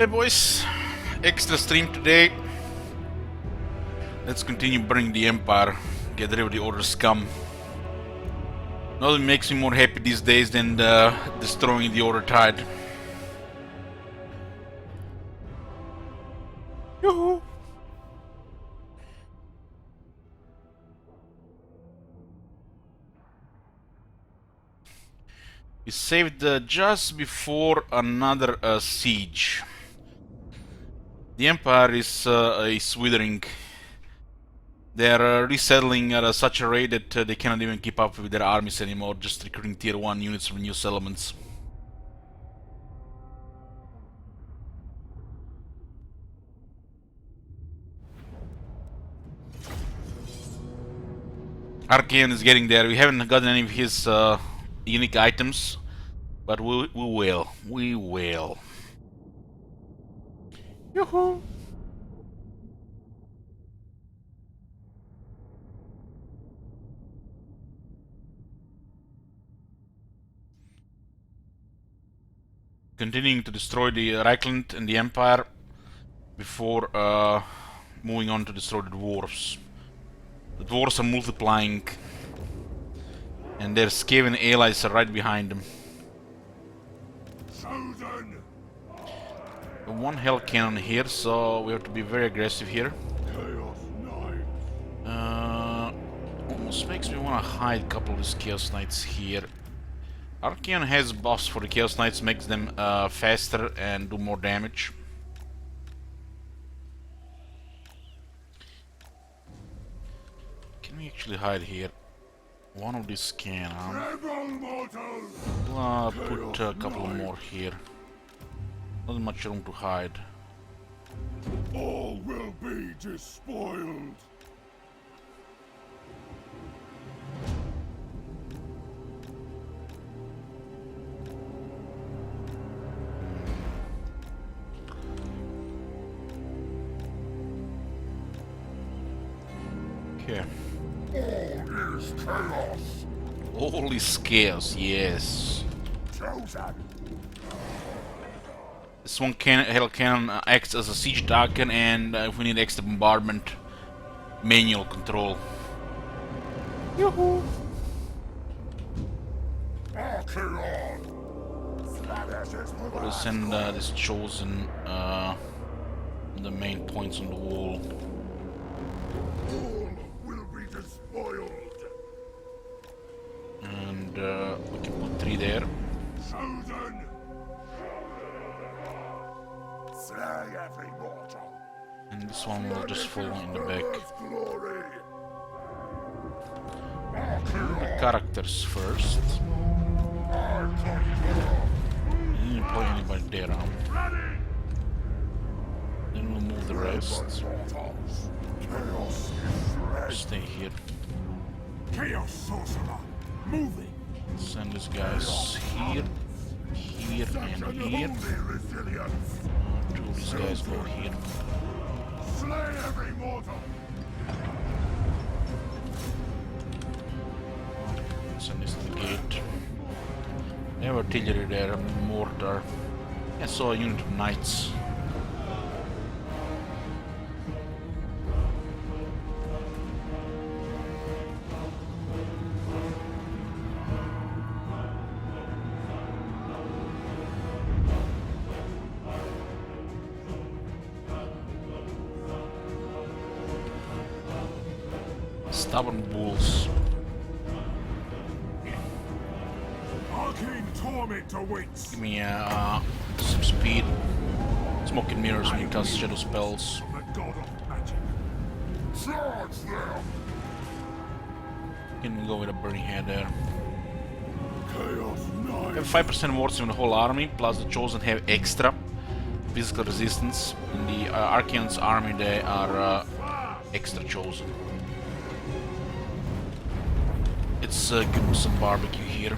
Hey boys, extra stream today. Let's continue burning the Empire, get rid of the Order scum. Nothing makes me more happy these days than destroying the Order Tide. Yoo-hoo! We saved just before another siege. The Empire is withering. They are resettling at such a rate that they cannot even keep up with their armies anymore, just recruiting tier 1 units from new settlements. Archaon is getting there. We haven't gotten any of his unique items, but we will. We will. Yoo-hoo! Continuing to destroy the Reichland and the Empire before moving on to destroy the dwarves. The dwarves are multiplying, and their Skaven allies are right behind them. One hell cannon here, so we have to be very aggressive here. Almost makes me want to hide a couple of these Chaos Knights here. Archaon has buffs for the Chaos Knights, makes them faster and do more damage. Can we actually hide here? One of these can. Put a couple more here. Not much room to hide. All will be despoiled. Okay. All is chaos. All is chaos, yes. Chosen. This one hell cannon acts as a siege token, and if we need extra bombardment, manual control. Yoo-hoo! We'll send this chosen the main points on the wall. All will be despoiled. And we can put 3 there. Chosen. Slay every mortal. And this one will just fall in the back. Glory. The characters first. You didn't play anybody there, Then we'll move the rest. Stay here. Chaos sorcerer, moving. Send these guys here, here, and here. 2 of these guys go here. Slay every mortal. Send this to the gate. They have artillery there, mortar. I saw a unit of knights. Stubborn bulls. Arcane torment awaits. Give me some speed. Smoking mirrors when you cast shadow spells. The god of magic. Charge them. Can we go with a burning hand there? Chaos We have knight. 5% wards in the whole army, plus the chosen have extra physical resistance. In the Archaon's army they are extra chosen. Let's give them some barbecue here.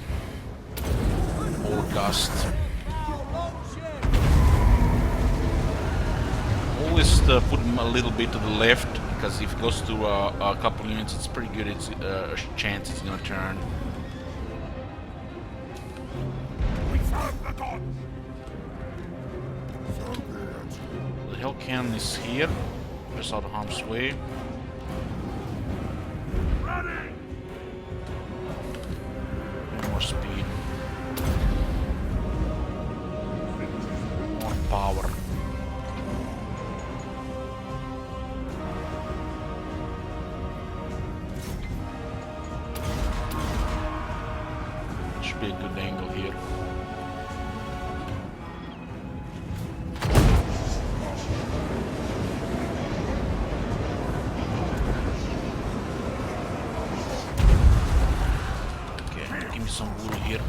Orgast. Always put him a little bit to the left, because if it goes to a couple units, it's pretty good. It's a chance it's gonna turn. We serve the gods. So be it. Hell cannon is here, just out of harm's way. More speed. More power. Should be a good angle here. Okay, give me some wool here.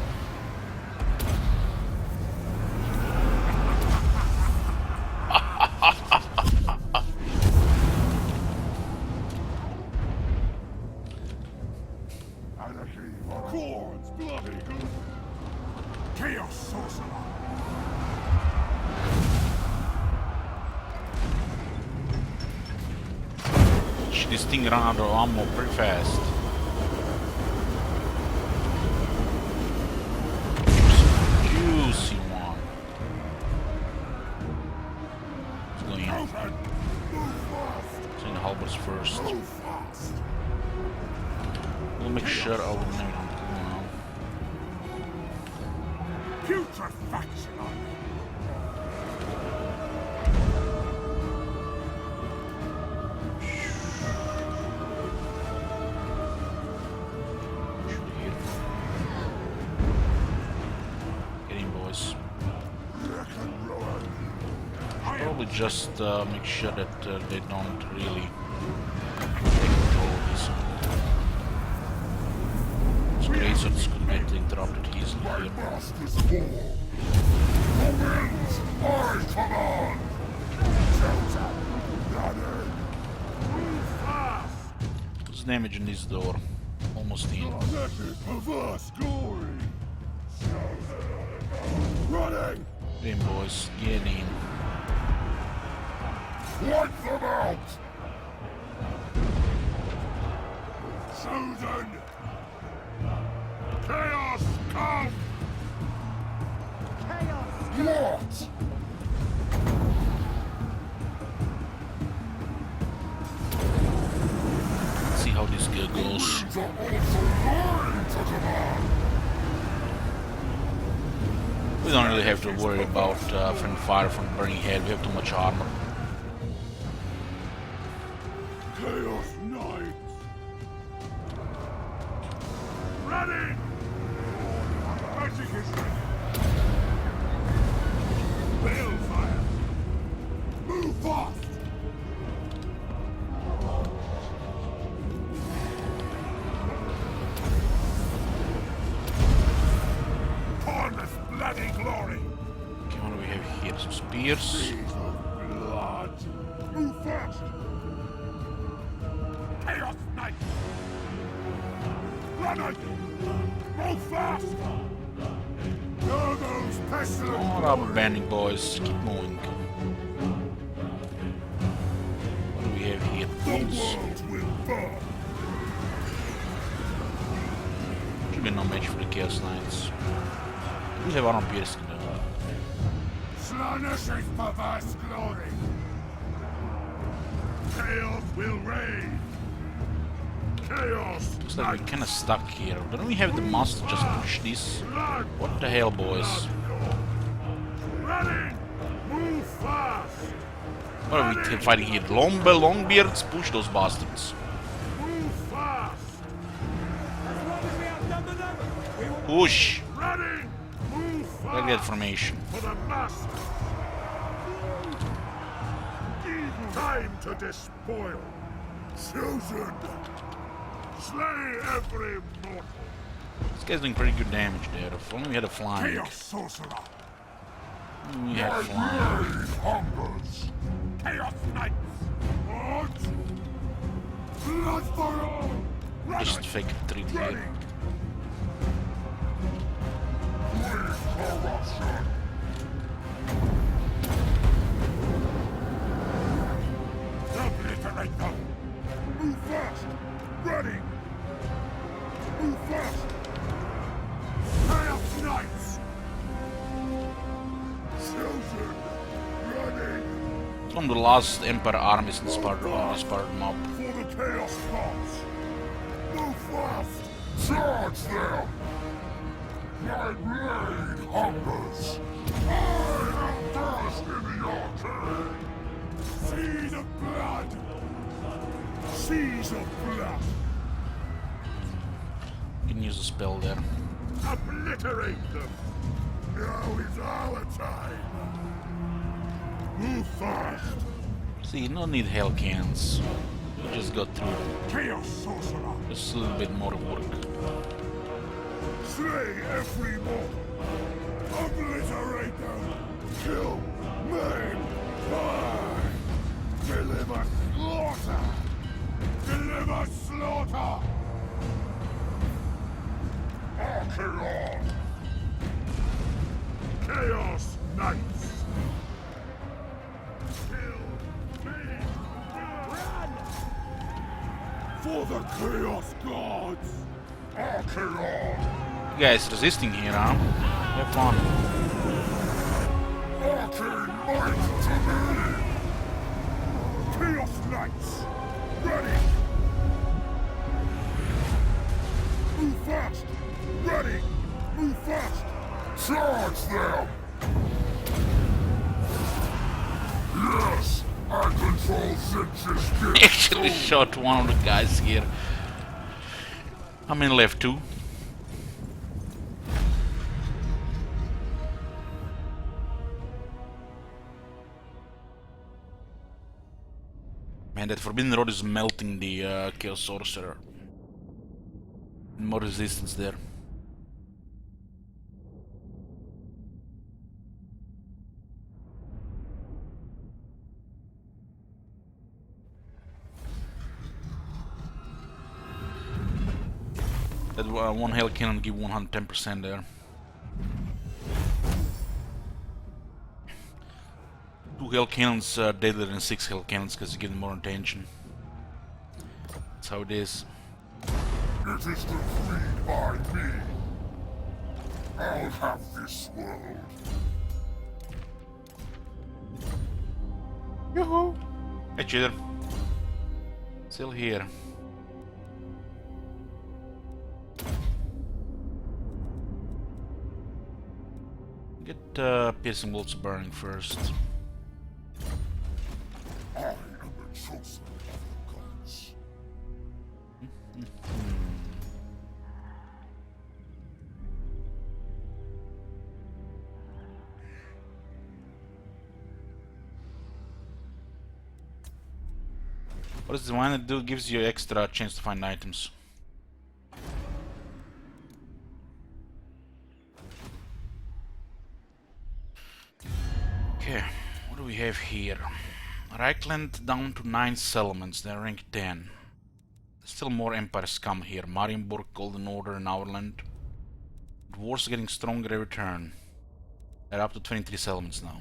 Anarchy, Cords, bloody good. Chaos sorcerer. This thing ran out of ammo pretty fast. Juicy one. Let's go in. Open. Move fast. Let's in the halberds first. Move fast. We'll make sure I will never go now. Putrefaction on me. Shoot here. Get in, boys. Probably just make sure that they don't really take control of this. So great, so this could get interrupted easily here. Master's fall. The winds, I command. Shelter. Ready. Move fast. What's the damage in this door? Almost in. Let it perverse glory. Running. Get in, boys. Get in. Wipe them out. Chosen. Chaos come. What? Let's see how this goes. Winds are also mine to command. We don't really have to worry about friendly fire from burning head. We have too much armor. Chaos Knights. Ready. Magic is ready. Balefire. Move fast. Harness bloody glory. Okay, what do we have here? Some spears. Seas of blood. Move fast. Chaos Knight. Running. Move fast. Know those pestilent. More rubber banding, boys. Keep moving. What do we have here? The Tools. world will burn. Should be no match for the Chaos Knights. We have armor piercing though. Slaanesh perverse glory. Chaos will reign. Chaos. Looks like we're kinda stuck here. Don't we have the mouse to just push this? Blood. What the hell, boys? Running. Move fast. What are we fighting here? Longbeards? Push those bastards. Move fast. Push! Running. Move fast. Like that formation. For the master. Time to despoil. Chosen. Slay every mortal. This guy's doing pretty good damage there. If only we had a flying. Chaos sorcerer. We had flying. Blade hungers. Chaos knights. What? Blood for all. Just fake retreat here. Corruption. Obliterate them. Move fast. Ready. Move fast. Chaos knights. Chosen. Running. From the last Empire armies inspired mob. For the Chaos Bots! Move fast! Charge them! My blade hungers! I am first in the arcade! Seas of blood! Seas of blood! You can use a spell there. Obliterate them! Now is our time! Move fast! See, no need hell cans. We just got through it. Chaos Sorcerer! Just a little bit more work. Slay every mortal! Obliterate them! Kill! Maim! Buy! Deliver slaughter! Deliver slaughter! Archeon! Chaos Knights! Kill! Maim! Run! For the Chaos Gods! Archeon! You guys resisting here, huh? Have fun. Arcane might to me! Chaos Knights! Ready! Move fast! Ready! Move fast! Charge them! Yes! I control Zinch's gift! Actually shot one of the guys here. How many left? 2? Man, that Forbidden Rod is melting the Chaos Sorcerer. More resistance there. That one hell cannon give 110% there. 2 hell cannons deadlier than 6 hell cannons because you give them more attention. That's how it is. It is decreed by me. I'll have this world. Yoo-hoo! Hey, cheater. Still here. Get piercing bolts burning first. I am the chosen of the gods. What does the one do? Gives you extra chance to find items. Okay, what do we have here? Reichland down to 9 settlements, they're rank 10. Still more empires come here. Marienburg, Golden Order, and Auerland. Dwarves are getting stronger every turn. They're up to 23 settlements now.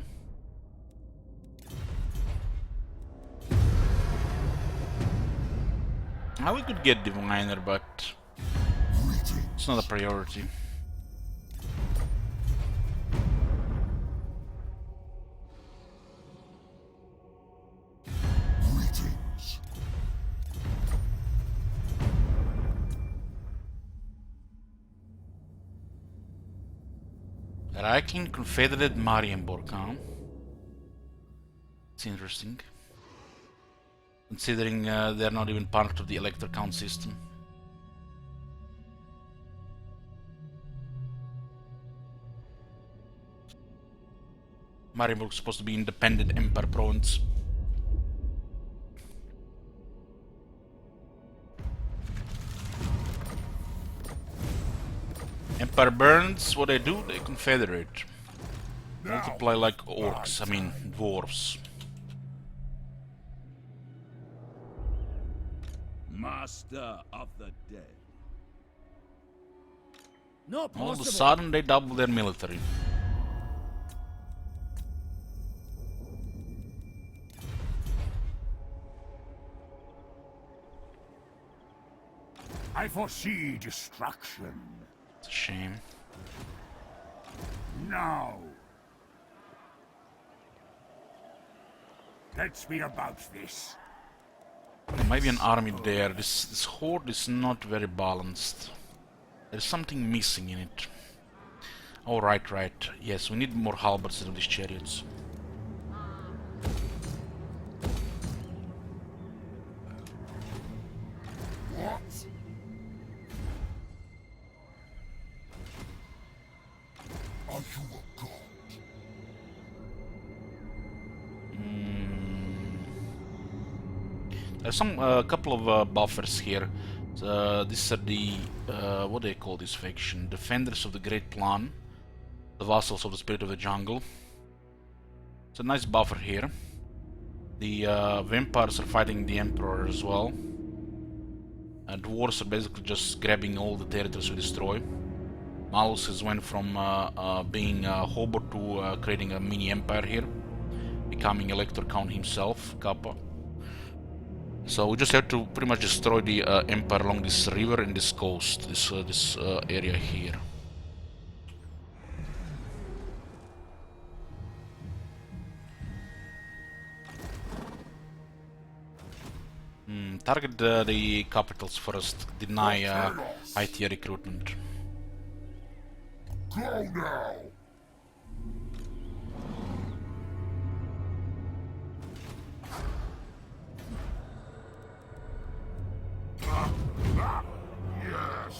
Now we could get Diviner, but it's not a priority. Greetings. Reichling Confederate Marienburg, huh? It's interesting. Considering they're not even part of the Elector Count system. Marienburg is supposed to be independent Empire province. Empire burns, what they do, they confederate. Multiply like orcs, I mean dwarves. Master of the dead. Not All of a possible. sudden they double their military. I foresee destruction. It's a shame. Now. Let's be about this. There might be an army there. This horde is not very balanced. There's something missing in it. Oh, right. Yes, we need more halberds than these chariots. What? Are you a god? There's some couple of buffers here. These are the what do they call this faction? Defenders of the Great Plan, the vassals of the Spirit of the Jungle. It's a nice buffer here. The vampires are fighting the Emperor as well. Dwarves are basically just grabbing all the territories we destroy. Malus has went from being a hobo to creating a mini empire here, becoming Elector Count himself, Kappa. So we just have to pretty much destroy the empire along this river and this coast, this area here. Target the capitals first. Deny high tier recruitment. Go now! Yes!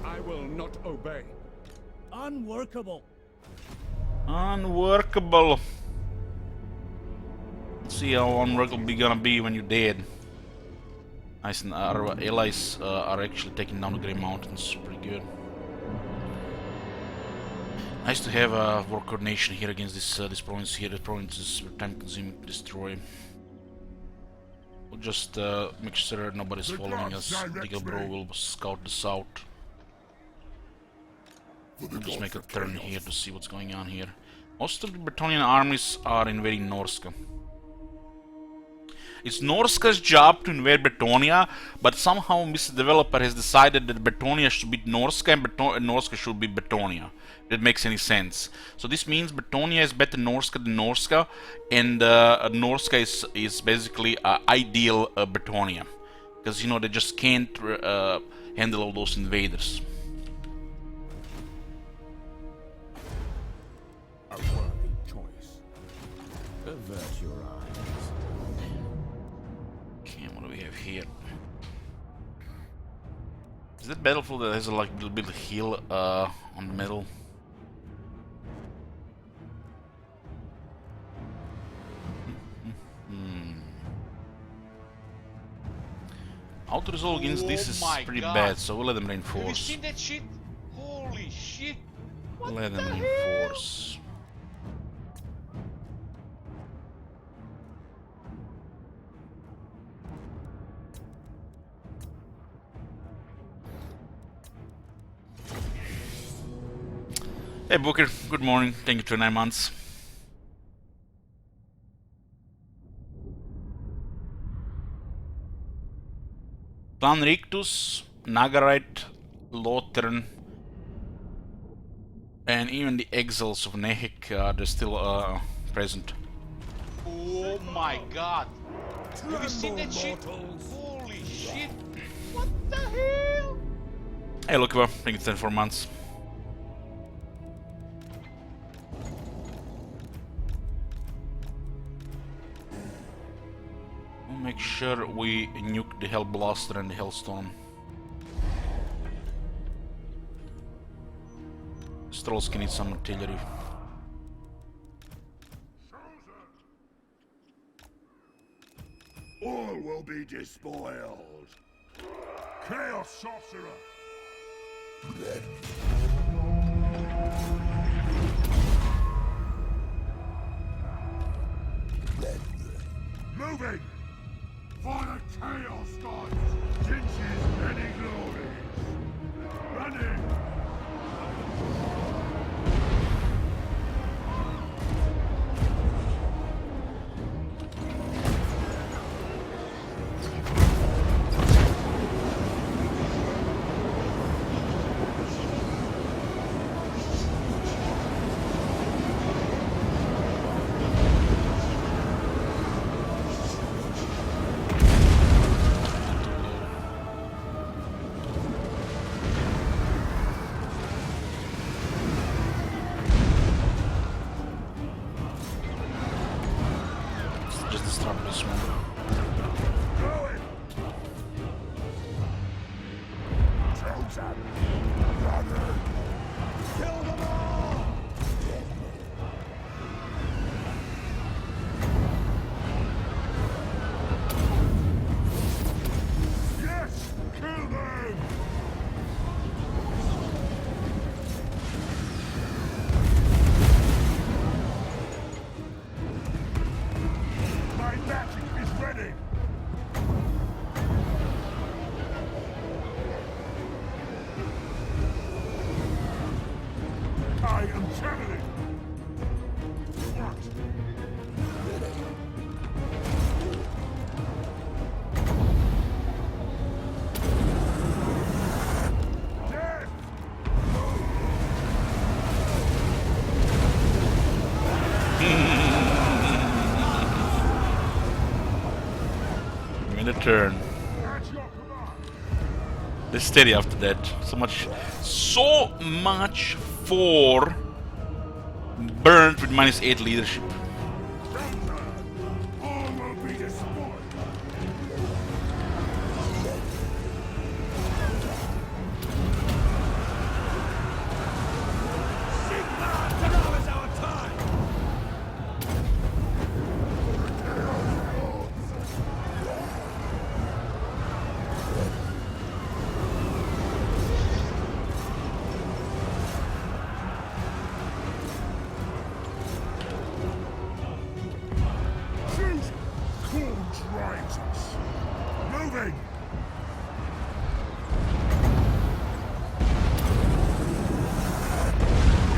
I will not obey. Unworkable. Unworkable. Let's see how unworkable it's gonna be when you're dead. Nice, and our allies are actually taking down the Grey Mountains. Pretty good. Nice to have war coordination here against this province here. The province is time-consuming to destroy. We'll just make sure nobody's following us. Digglebro will scout this out. We'll just make a turn here to see what's going on here. Most of the Bretonnian armies are invading Norska. It's Norska's job to invade Bretonnia, but somehow Mr. Developer has decided that Bretonnia should be Norska and Norska should be Bretonnia. That makes any sense. So this means Bretonnia is better Norska than Norska, and Norska is basically ideal Bretonnia. Because, you know, they just can't handle all those invaders. A worthy choice. Avert your eyes. Okay, what do we have here? Is that battlefield that has a like little bit of hill on the middle? Auto resolve against this is pretty bad, so we'll let them Have you reinforce. seen that shit? Holy shit! What Let the them hell? reinforce. Hey Booker, good morning. Thank you for 9 months. Clan Rictus, Nagarite, Lothern, and even the exiles of Nehek, they're still present. Oh my god! Have you seen that shit? Holy shit! What the hell? Hey Lukiva, thank you for 4 months. We'll make sure we nuke the Hellblaster and the Hellstorm. Strolski needs some artillery. All will be despoiled. Chaos Sorcerer! Moving! For the Chaos Gods! Jinx's many glories! Running! turn. At your command. They're steady after that. So much for burnt with -8 leadership. All will be destroyed. Now is our time! Shoot! Corn drives us. Moving!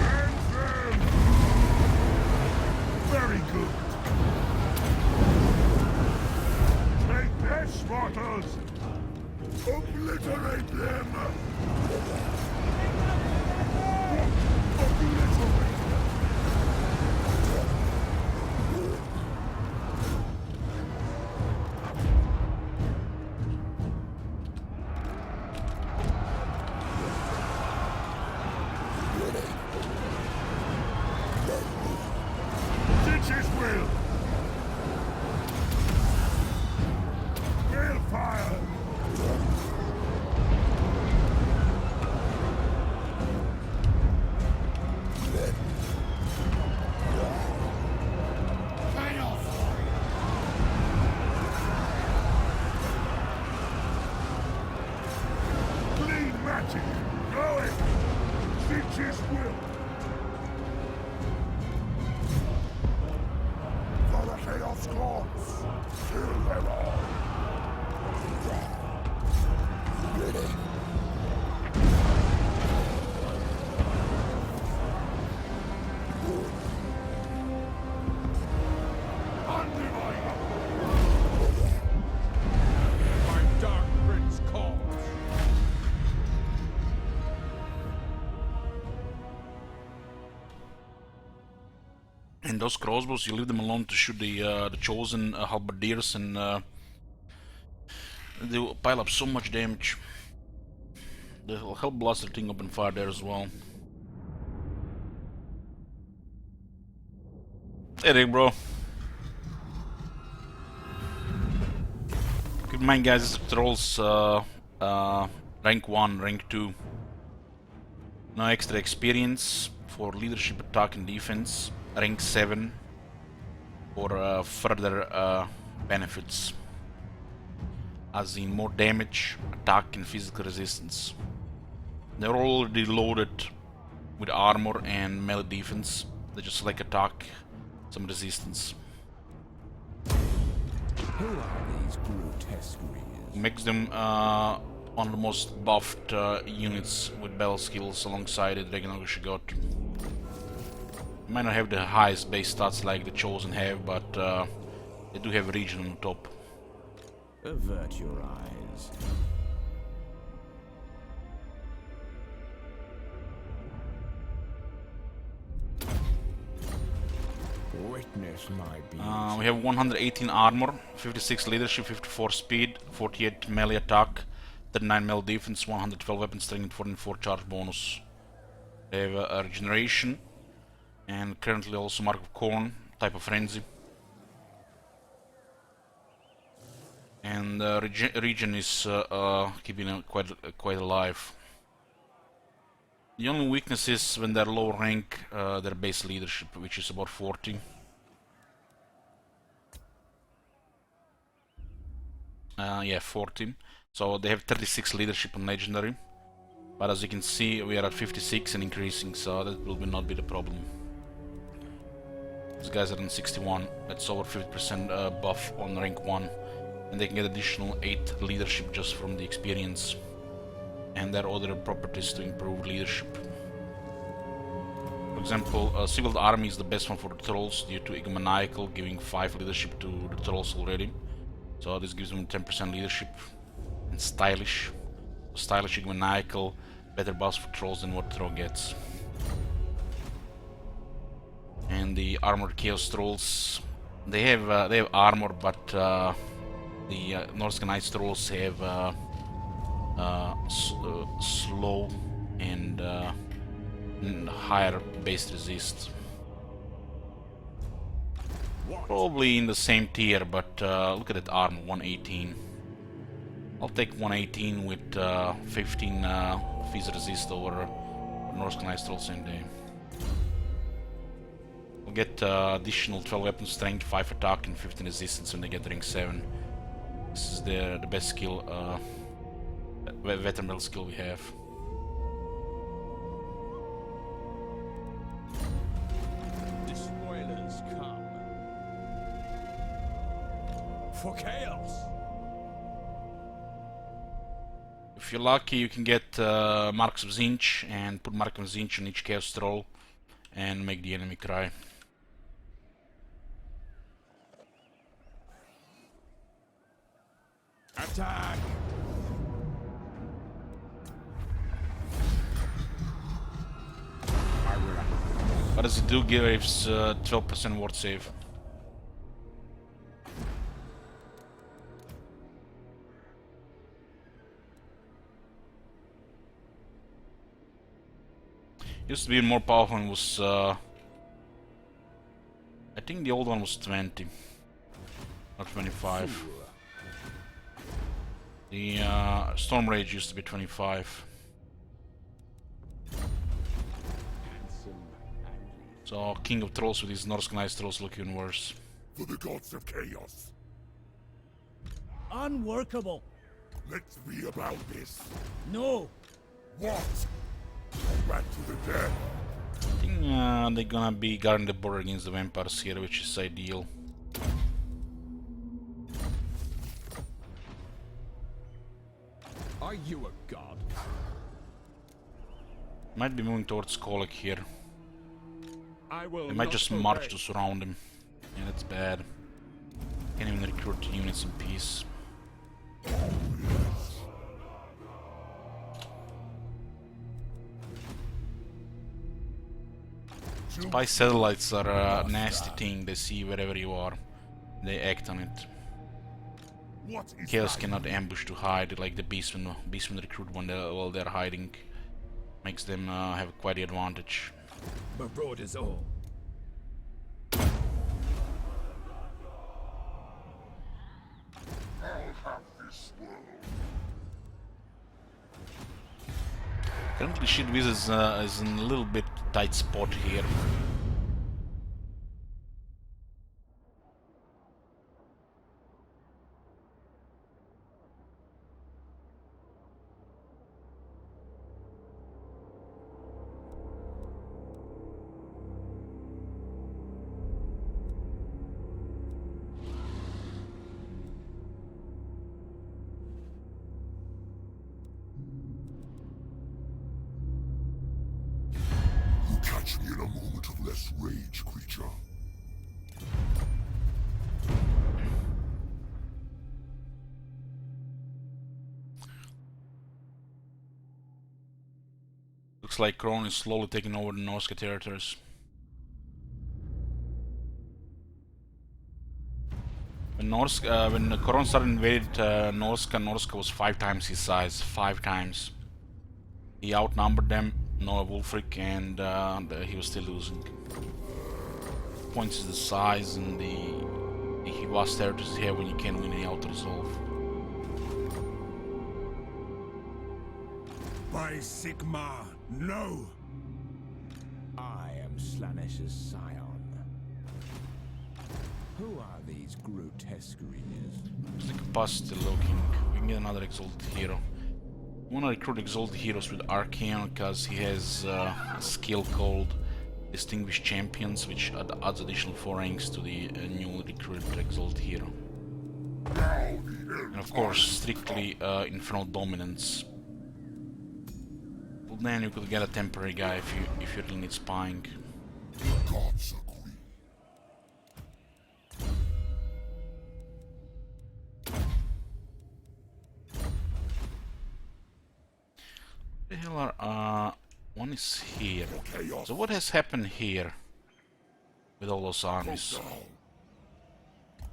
End them! Very good. Take this, mortals! Obliterate them! Obliterate! Ditches will! Gale fire! Clean magic! Going! Ditches will! For the Chaos Gods! Kill them all! Undivided! My Dark Prince calls. And those crossbows, you leave them alone to shoot the chosen halberdiers, and they will pile up so much damage. The Hellblaster thing open fire there as well. Hey Rick, bro. Keep in mind, guys, this is trolls rank 1, rank 2. No extra experience for leadership, attack, and defense. Rank 7 for further benefits, as in more damage, attack, and physical resistance. They're already loaded with armor and melee defense. They just select attack, some resistance. Who are these grotesque rears? Makes them one of the most buffed units with battle skills alongside the Dragon Ogre. Might not have the highest base stats like the Chosen have, but they do have region on top. Avert your eyes. Witness my beast. We have 118 armor, 56 leadership, 54 speed, 48 melee attack, 39 melee defense, 112 weapon strength, and 44 charge bonus. They have a regeneration, and currently also Mark of Corn, type of frenzy. And regen is keeping it quite alive. The only weakness is when they're low rank, their base leadership, which is about 40. Yeah, 40. So they have 36 leadership on legendary. But as you can see, we are at 56 and increasing, so that will not be the problem. These guys are on 61. That's over 50% buff on rank 1. And they can get additional 8 leadership just from the experience. And there are other properties to improve leadership. For example, Civil Army is the best one for the trolls due to Egomaniacal, giving 5 leadership to the trolls already. So this gives them 10% leadership. And Stylish. Stylish Egomaniacal, better buffs for trolls than what troll gets. And the Armored Chaos Trolls, they have armor, but The Norscan Ice Trolls have slow and higher base resist. Probably in the same tier, but look at that armor, 118. I'll take 118 with 15 phase resist over Norscan Ice Trolls and we'll get additional 12 weapon strength, 5 attack and 15 resistance when they get ring 7. This is the best skill, veteran build skill we have. Despoilers come. For chaos! If you're lucky, you can get Marks of Zinch and put Mark of Zinch on each Chaos Troll and make the enemy cry. Attack! What does it do? Gives 12% ward save. Used to be more powerful and was I think the old one was 20 or 25. The Storm Rage used to be 25. So King of Trolls with his Norscan Ice Trolls look even worse. For the gods of chaos. Unworkable. Let's be about this. No. What? Combat to the death. I think they're gonna be guarding the border against the vampires here, which is ideal. Are you a god? Might be moving towards Kolek here. I will They might not just obey. march to surround him. Yeah, that's bad. Can't even recruit units in peace. Spy satellites are a nasty thing. They see wherever you are. They act on it. What is Chaos that? cannot ambush to hide like the Beastmen recruit while they're hiding. Makes them have quite the advantage. Marauders all. I'll have this world. Currently Shield Wizards is in a little bit tight spot here. You catch me in a moment of less rage, creature. Looks like Kron is slowly taking over the Norska territories. When Kron started invaded Norska was 5 times his size, 5 times. He outnumbered them, Noah Wulfric, and he was still losing. Points is the size and the vast territories you have when you can win any auto resolve. By Sigma, no! I am Slanesh's scion. Who are these grotesqueries? What's the capacity looking? We can get another Exalted Hero. I want to recruit Exalted Heroes with Archaon because he has a skill called Distinguished Champions, which adds additional 4 ranks to the newly recruited Exalted Hero. And of course, strictly Infernal Dominance. Well, then you could get a temporary guy if you really need spying. Gods agree. The hell are one is here. Chaos. So what has happened here with all those armies? Down.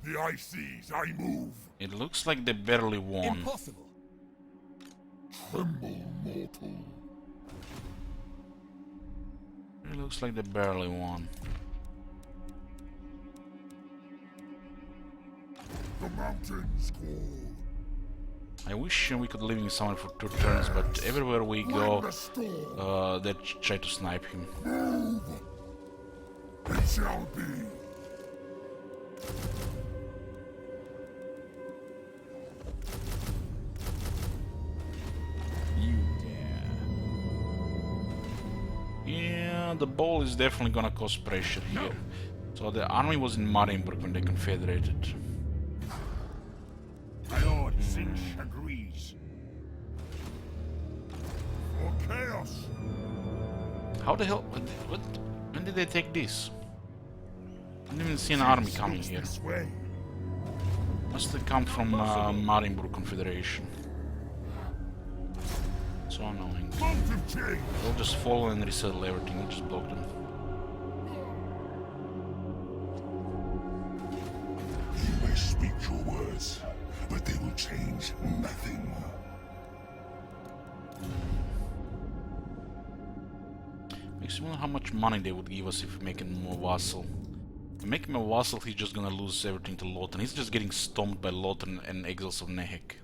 The Ices, I move. It looks like they barely won. Impossible. Tremble, mortal. It looks like they barely won. The mountains call. I wish we could leave him somewhere for 2 turns, but everywhere we go, Bring the storm. they try to snipe him. Move. It shall be. You dare. Yeah, the ball is definitely gonna cause pressure here. So the army was in Marienburg when they confederated. My lord Zinch agrees. For chaos. How the hell? When did they take this? I didn't even see an army coming here. This way. Must have come from Marienburg Confederation. So annoying. Mountain change. They'll just follow and resettle everything. We'll just block them. You may speak your words, but they will change nothing. Makes me wonder how much money they would give us if we make him a vassal. If we make him a vassal, he's just gonna lose everything to Lothar. He's just getting stomped by Lothar and Exiles of Nehek.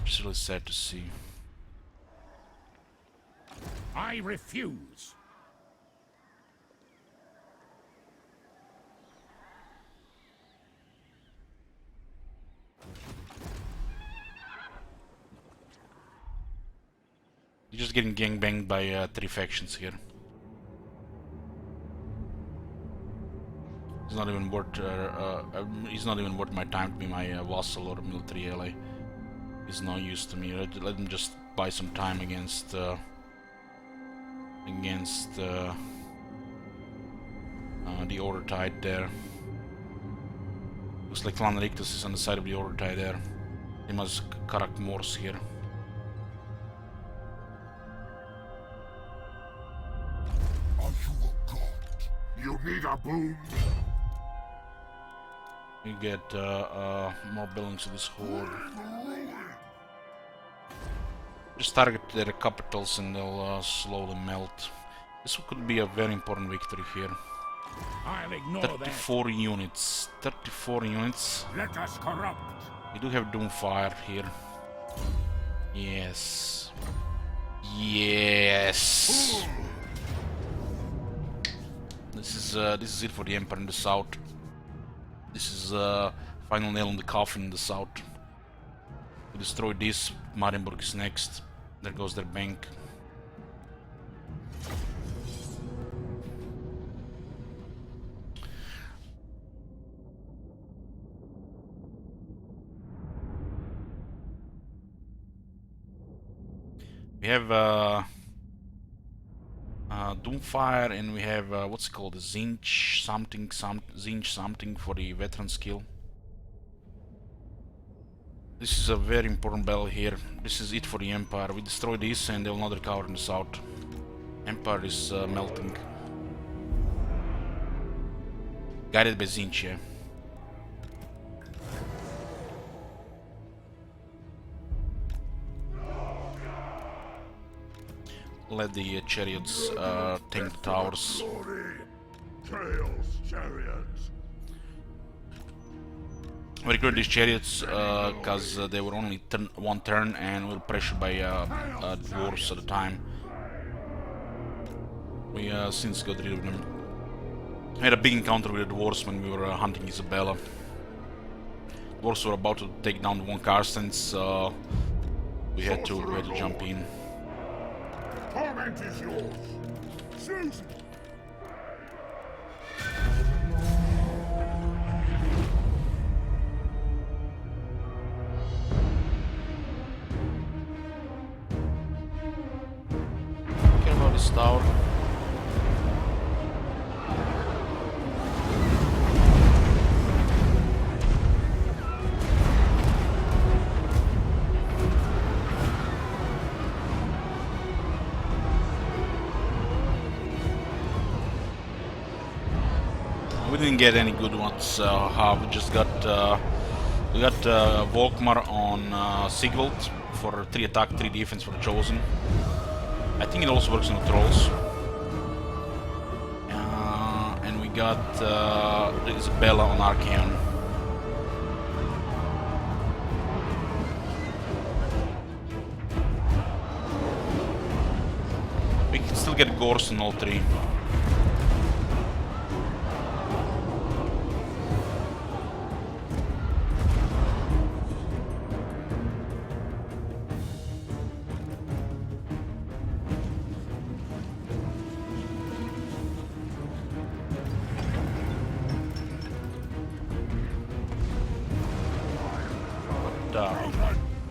It's really sad to see. I refuse. He's just getting gangbanged by 3 factions here. He's not even worth. He's not even worth my time to be my vassal or military ally. He's no use to me. Let him just buy some time against the Order Tide there. Looks like Clan Rictus is on the side of the Order Tide there. He must Karak Morse here. Are you a god? You need a boon? We get more buildings to this horde. Just target their capitals and they'll slowly melt. This could be a very important victory here. I'll ignore that. 34 units. 34 units. Let us corrupt. We do have Doomfire here. Yes. Yes. This is it for the Empire in the south. This is final nail in the coffin in the south. We destroy this. Marienburg is next. There goes their bank. We have Doomfire and we have what's it called, Zinch something for the veteran skill. This is a very important battle here. This is it for the Empire. We destroy this and they will not recover in the south. Empire is melting. Guided by Zinch, yeah. Let the chariots tank the towers. Glory. Chaos chariots. We recruit these chariots because they were only one turn and we were pressured by dwarves at the time. We since got rid of them. We had a big encounter with the dwarves when we were hunting Isabella. Dwarves were about to take down the one Carstens, so we had to jump in. Torment is yours. Choose it. Care about this tower. We didn't get any good ones. We just got Volkmar on Sigvald for 3 attack, 3 defense for Chosen. I think it also works on the trolls. And we got Isabella on Archaon. We can still get Gors on all 3.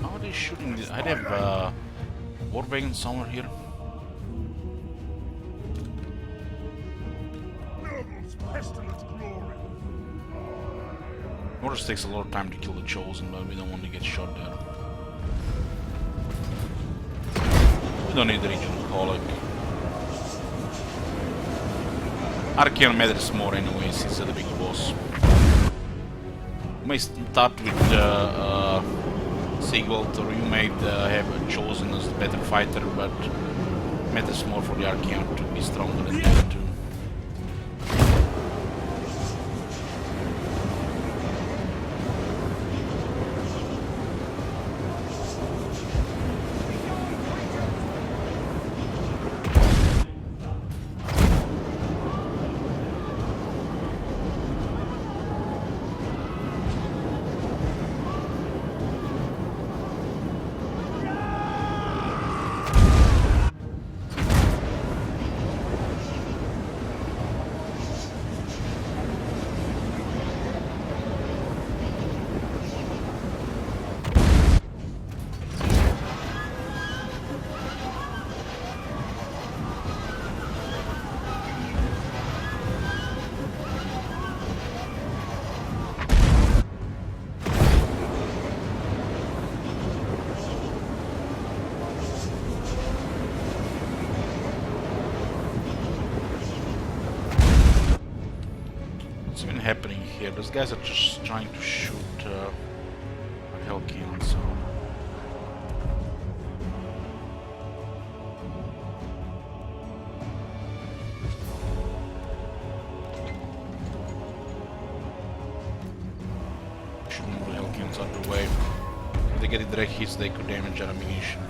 How are they shooting this? I have Warwagon somewhere here. Mordus takes a lot of time to kill the Chosen, but we don't want to get shot there. We don't need the regional colic. Archaon matters more anyways, he's the big boss. You may start with Sigvald, or you may have Chosen as the better fighter, but it matters more for the Archaon to be stronger than the other two. What's even happening here? Those guys are just trying to shoot Hellkin, so... Should move the Hellkins out of the way. If they get direct hits, they could damage our ammunition.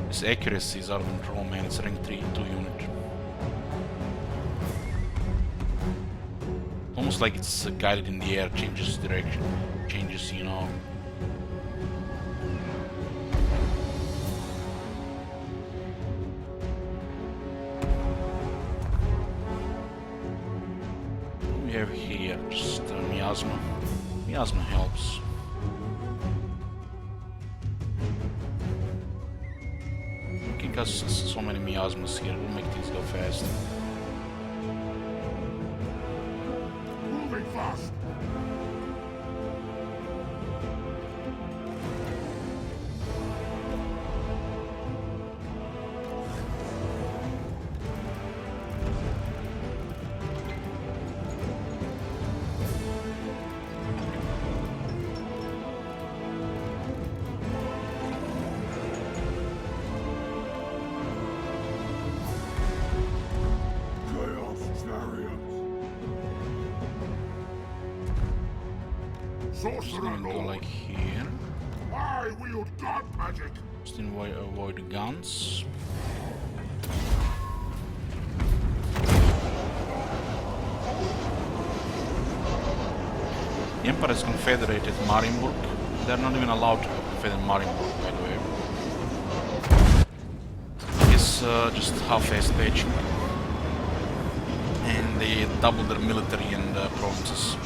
This accuracy is out of control, man. It's rank 3, 2 unit. Almost like it's guided in the air, changes direction, changes, you know. What do we have here? Just Miasma. Miasma helps. We can cast so many Miasmas here, it will make things go fast. Fast. Just gonna go like here. I wield god magic. Just avoid the guns. The Empire is confederated Marienburg. They're not even allowed to confederate Marienburg, by the way. It's just half-assed patching. And they double their military and provinces.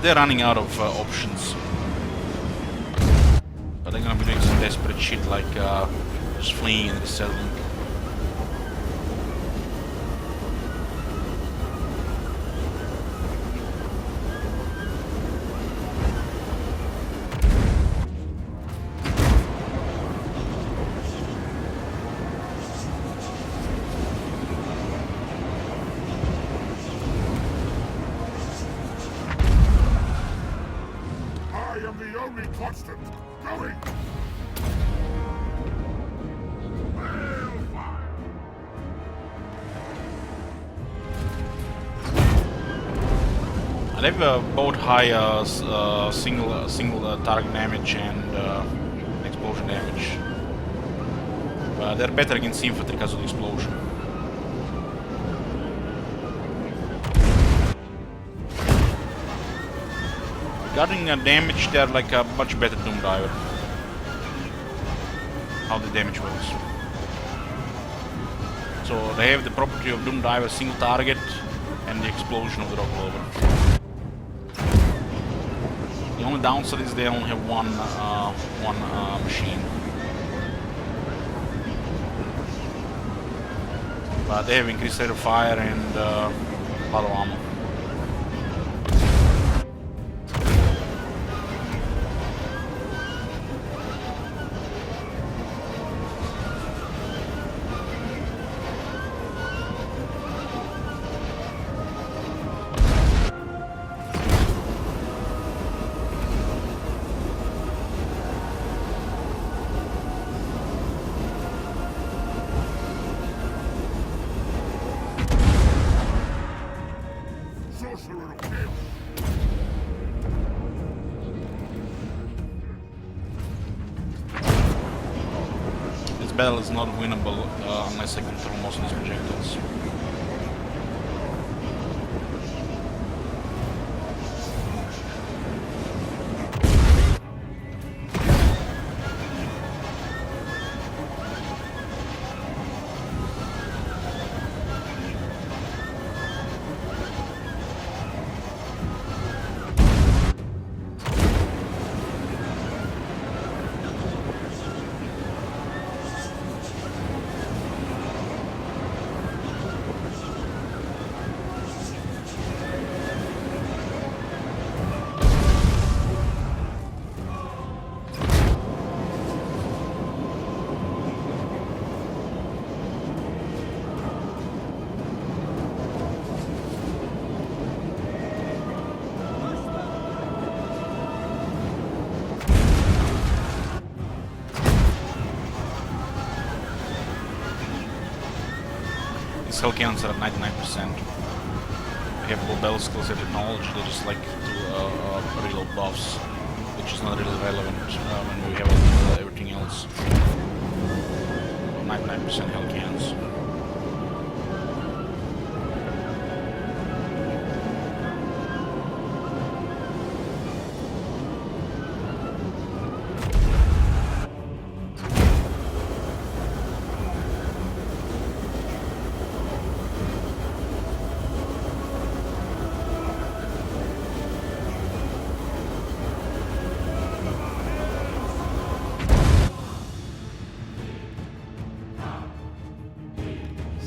They're running out of options. But they're gonna be doing some desperate shit like just fleeing and resettling. only constant. Going. They have both high single target damage and explosion damage. They're better against infantry because of the explosion. Regarding damage, they're like a much better Doom Diver. How the damage works. So they have the property of Doom Diver single target and the explosion of the Rock Clover. The only downside is they only have one machine. But they have increased rate of fire and a lot of ammo. Sorcerer of Chaos. This battle is not winnable unless I control most of these projectiles. These Hell Cannons are at 99%. They have low battle skills and technology, they just like to reload buffs, which is not really relevant when we have everything else. 99% Hell Cannons.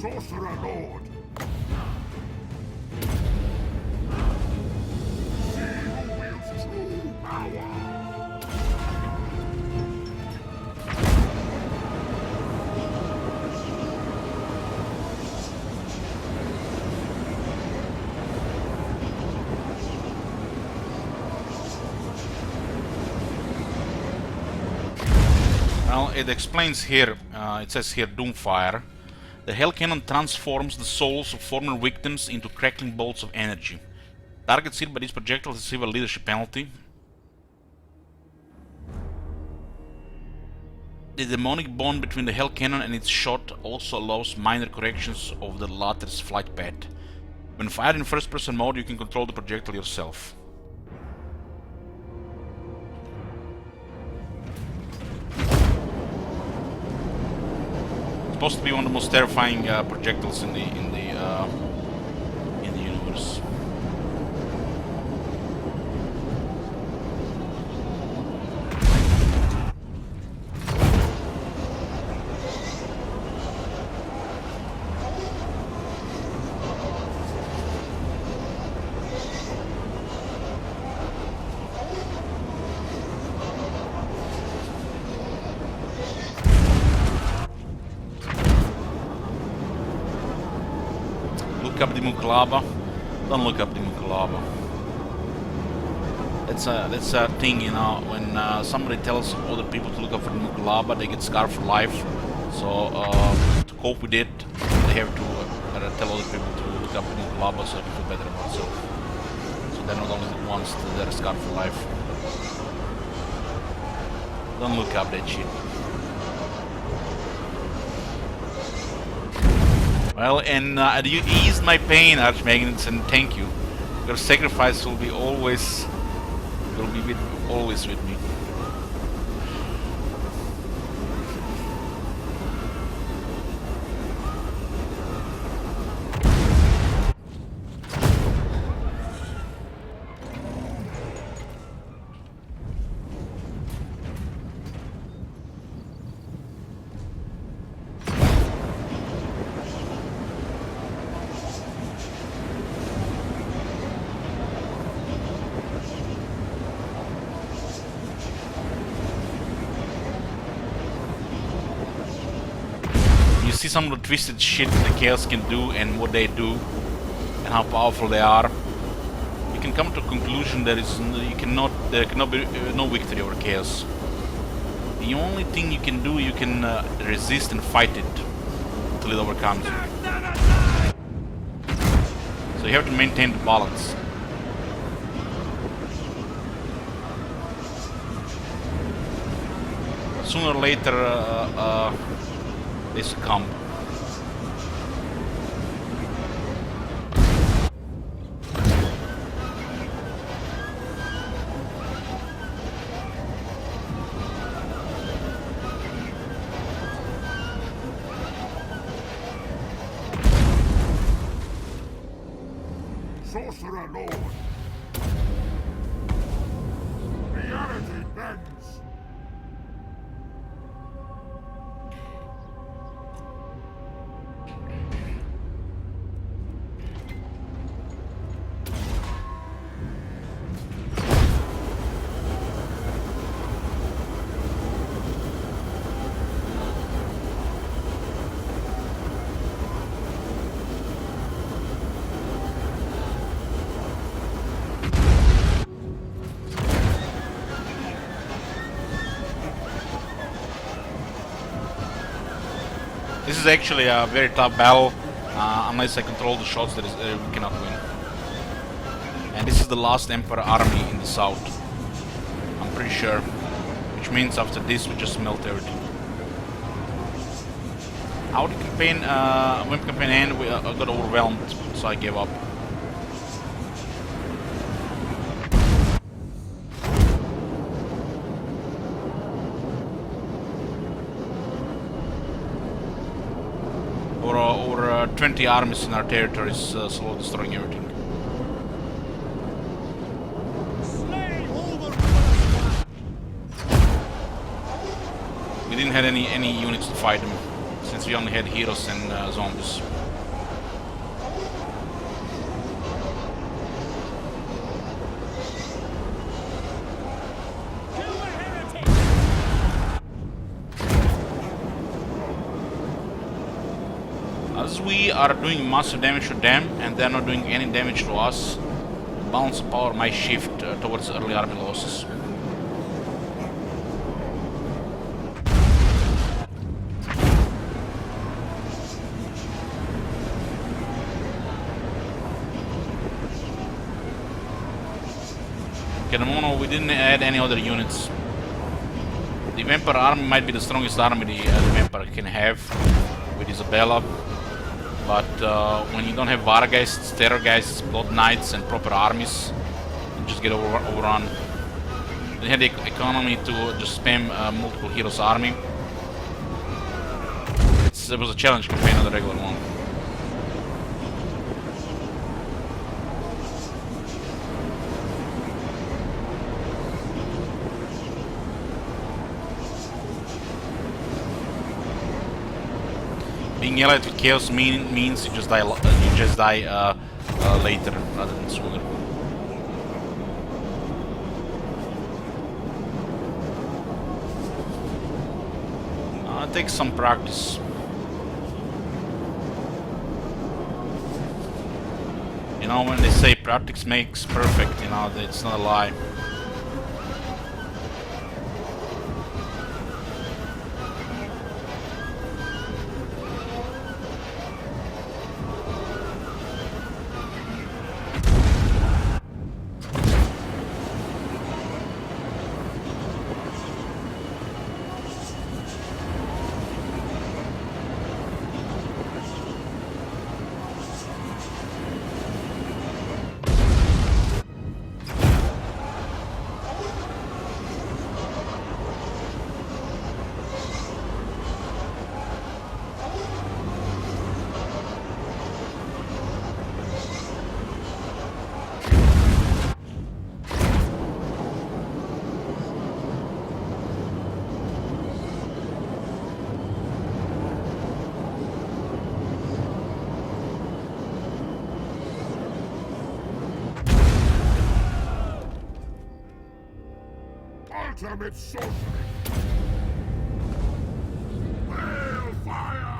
Sorcerer Lord. See who wields true power. Well, it explains here, it says here Doomfire. The Hell Cannon transforms the souls of former victims into crackling bolts of energy. Targets hit by these projectiles receive a leadership penalty. The demonic bond between the Hell Cannon and its shot also allows minor corrections of the latter's flight path. When fired in first-person mode, you can control the projectile yourself. Supposed to be one of the most terrifying projectiles in the universe. Look up the Muklaba. Don't look up the Muklaba. That's a thing, you know. When somebody tells other people to look up for Nukulaba, they get scarred for life. So to cope with it, they have to tell other people to look up for Nukulaba so they can feel better about themselves. So they're not only the ones that are scarred for life. Don't look up that shit. Well, and you eased my pain, Archmagnus, and thank you. Your sacrifice will be always with me. You see some of the twisted shit the Chaos can do and what they do and how powerful they are. You can come to a conclusion that there cannot be no victory over Chaos. The only thing you can do, you can resist and fight it until it overcomes you. So you have to maintain the balance. Sooner or later, they succumb. Sorcerer Lord! Reality bends! This is actually a very tough battle. Unless I control the shots, we cannot win. And this is the last Emperor army in the south. I'm pretty sure. Which means after this we just melt everything. How the campaign, when the campaign ended, I got overwhelmed, so I gave up. Over 20 armies in our territories, slow destroying everything. We didn't have any units to fight them, since we only had heroes and zombies. As we are doing massive damage to them and they're not doing any damage to us, the balance of power might shift towards early army losses. Okay, at the moment we didn't add any other units. The Vampire army might be the strongest army the Vampire can have with Isabella. But when you don't have Vargheists, Terrorgeists, Blood Knights and proper armies, you just get overrun. They had the economy to just spam multiple heroes army. It was a challenge campaign, not a regular one. Being allied with Chaos means you just die. Later rather than sooner. It takes some practice. You know, when they say practice makes perfect, you know, it's not a lie. Ultimate sorcery! Balefire!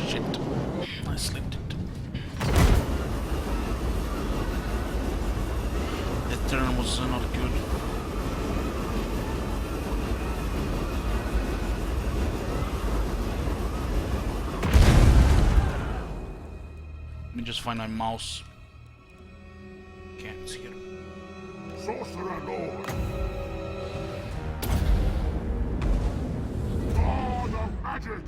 Shit. I slipped it. That turn was not good. Let me just find my mouse. Can't see it. Sorcerer Lord! God of magic!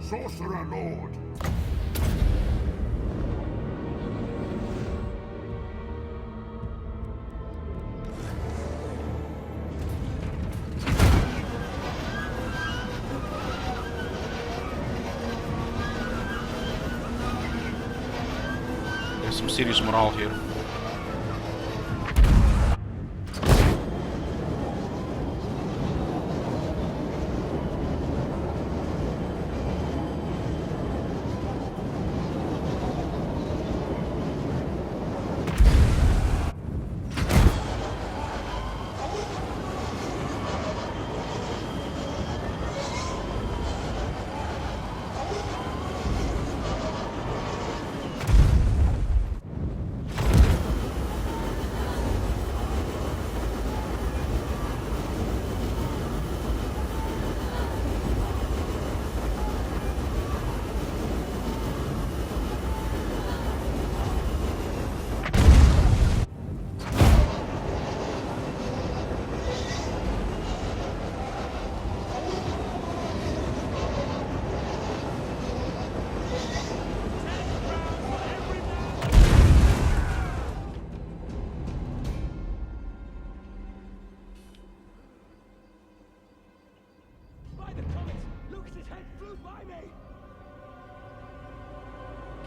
Sorcerer Lord! There's some serious morale here.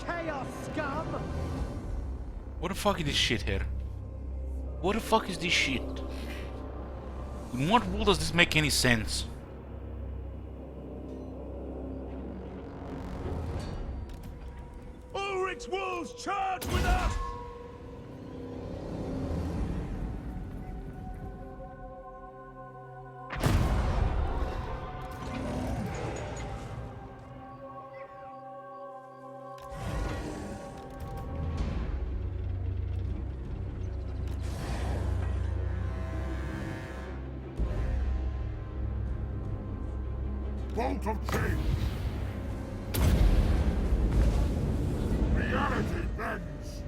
Chaos scum! What the fuck is this shit here? What the fuck is this shit? In what world does this make any sense? Ulrich's wolves charge with us! Bolt of change! Reality bends!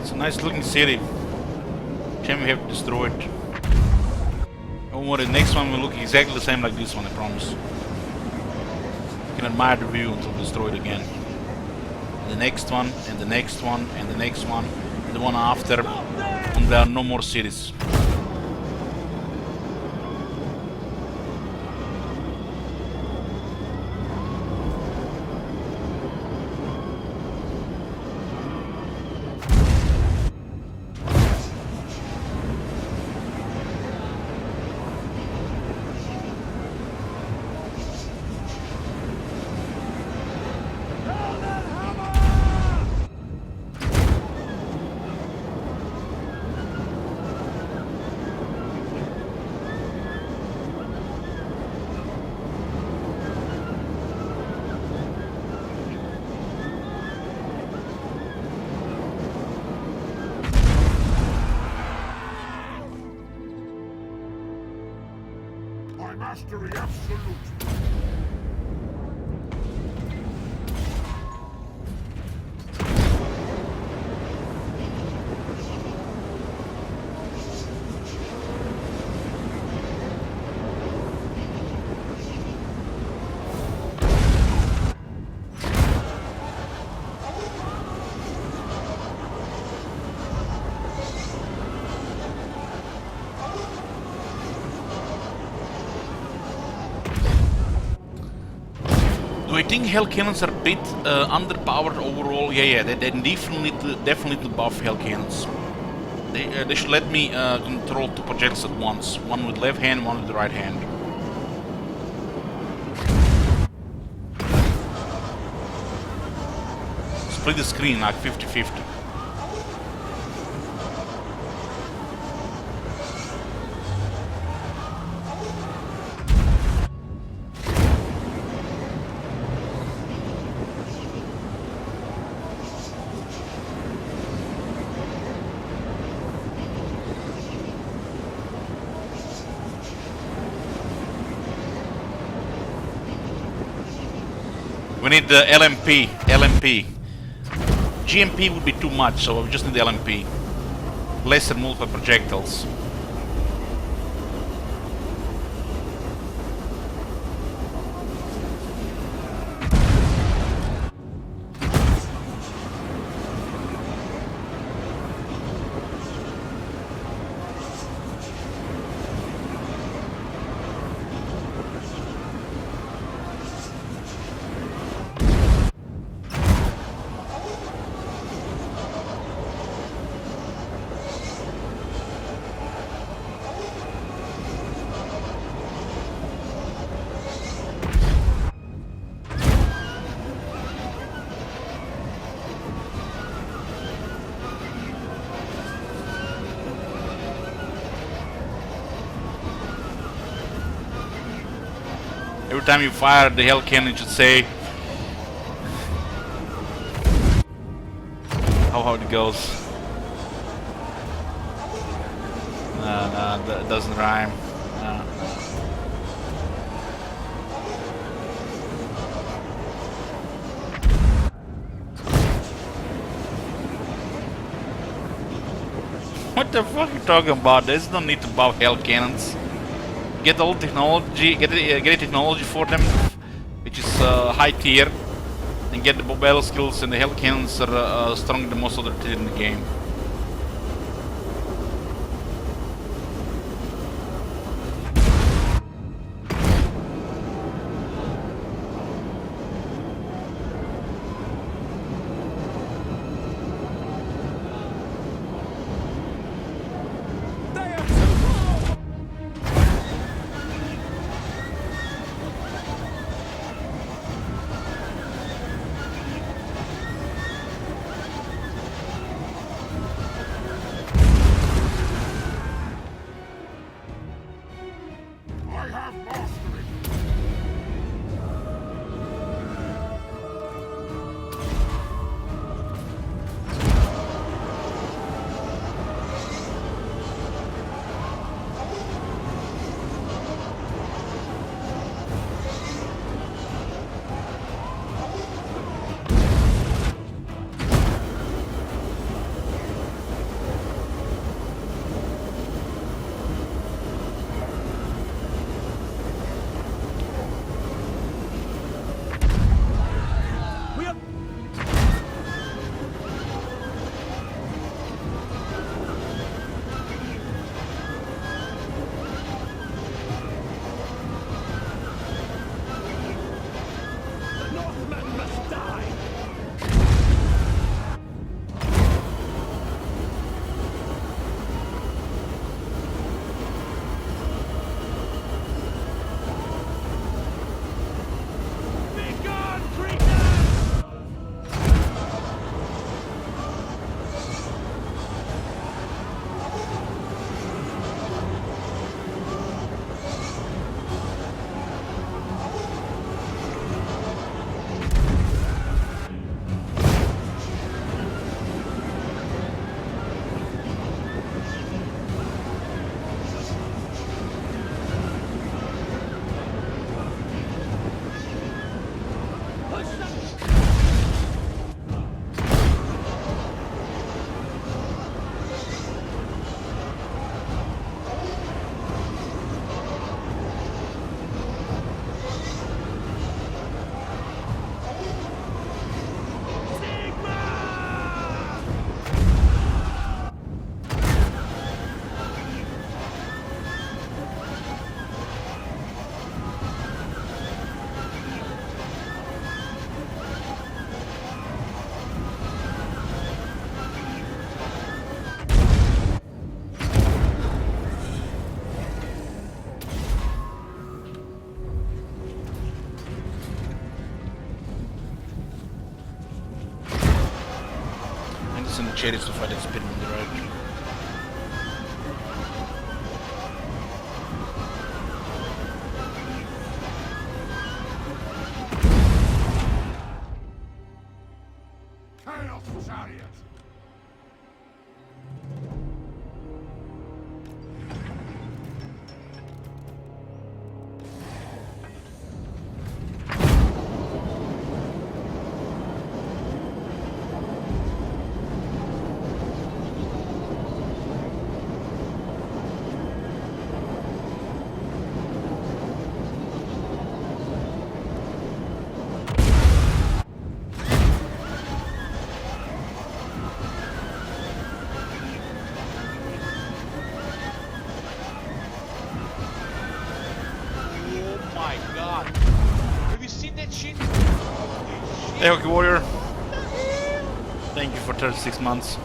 It's a nice looking city. Shame we have to destroy it. Don't worry, the next one will look exactly the same like this one, I promise. You can admire the view until we destroy it again. The next one, and the next one, and the next one, and the one after, and there are no more cities. My mastery absolute. Do I think Hell Cannons are a bit underpowered overall? Yeah, they definitely buff Hell Cannons. They should let me control two projectiles at once. One with left hand, one with the right hand. Split the screen like 50-50. We need the LMP. GMP would be too much, so we just need the LMP. Lesser multiple projectiles. Every time you fire the Hell Cannon, it should say how it goes. No, that doesn't rhyme. No. What the fuck are you talking about? There's no need to buff Hell Cannons. Get all technology, get a technology for them, which is high tier, and get the battle skills, and the Hell Cannons are stronger than most other tier in the game. send the chariots to fight at speed in the right. Chaos chariot! Oh my god. Have you seen that shit? Hey, Hockey Warrior. Thank you for 36 months.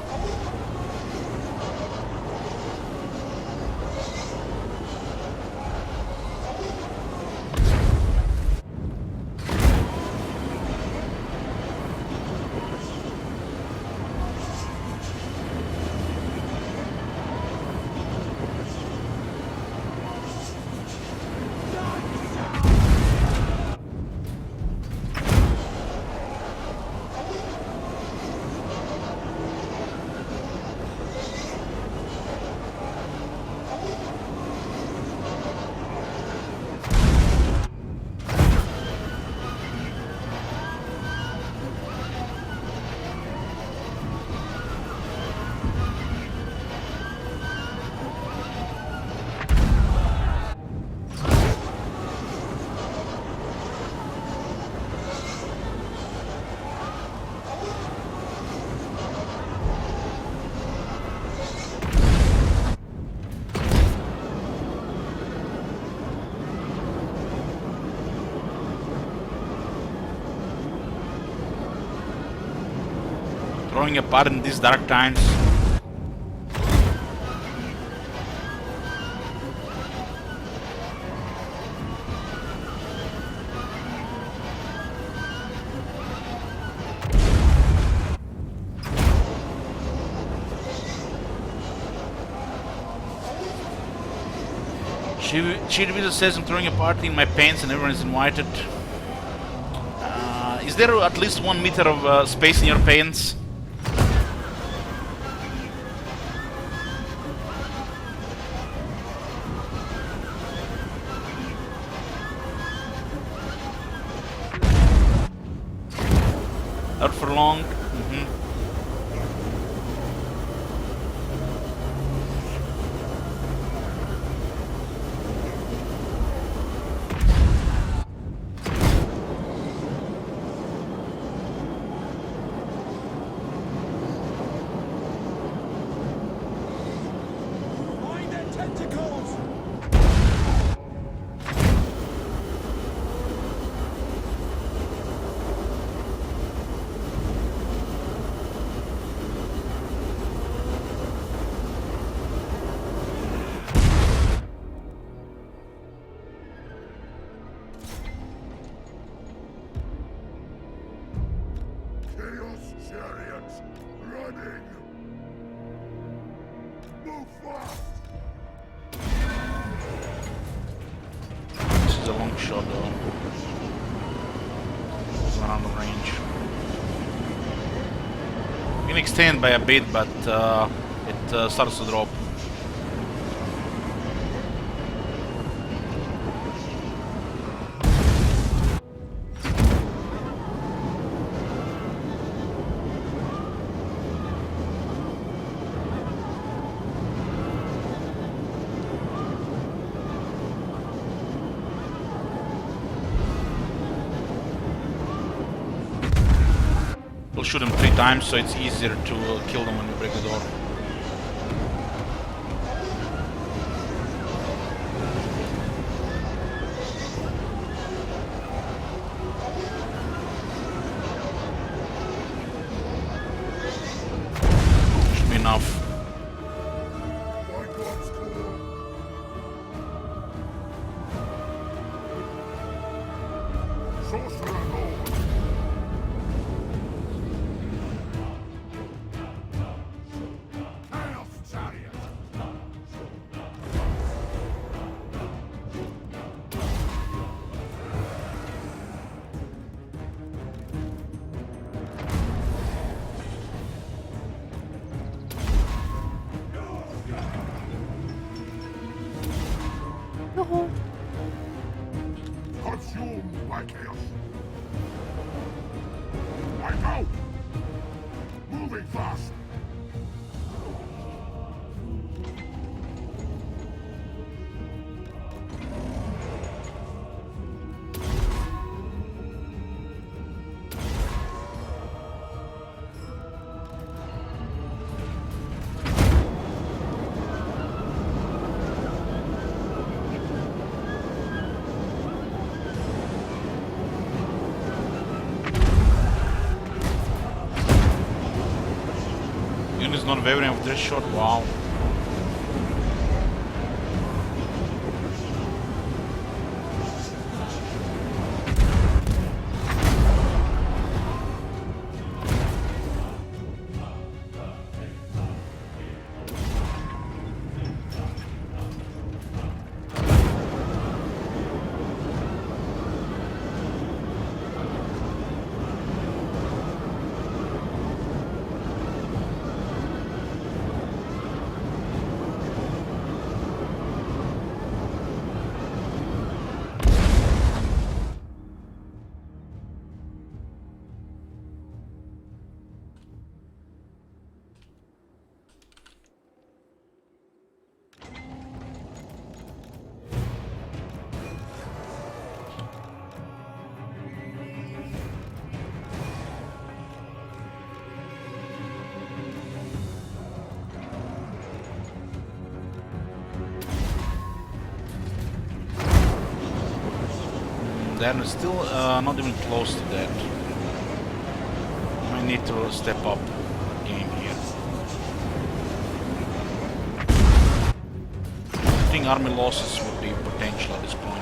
Throwing apart in these dark times. Chirviza says I'm throwing a party in my pants and everyone is invited. Is there at least 1 meter of space in your pants? Out for long. Find their tentacles! Chaos chariot running. Move fast. This is a long shot though. It's not out of range. We can extend by a bit, but it starts to drop. We'll shoot them 3 times, so it's easier to kill them when we break the door. Should be enough. My God's call. Sorcerer Lord. Units not wavering of their shot, wow. They're still not even close to that. I need to step up game here. I think army losses would be potential at this point.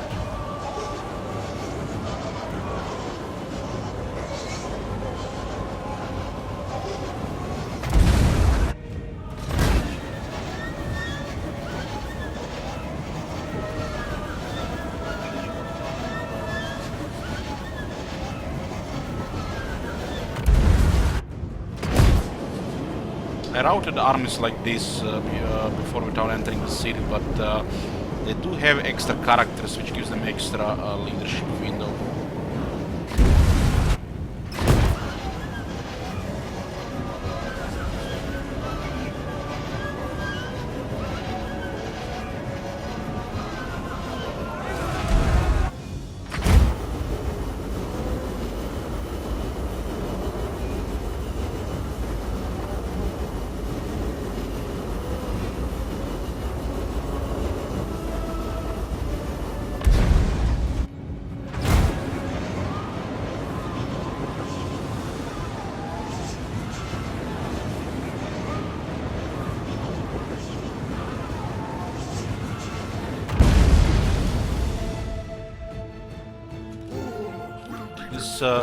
I routed armies like this before without entering the city, but they do have extra characters which gives them extra leadership window.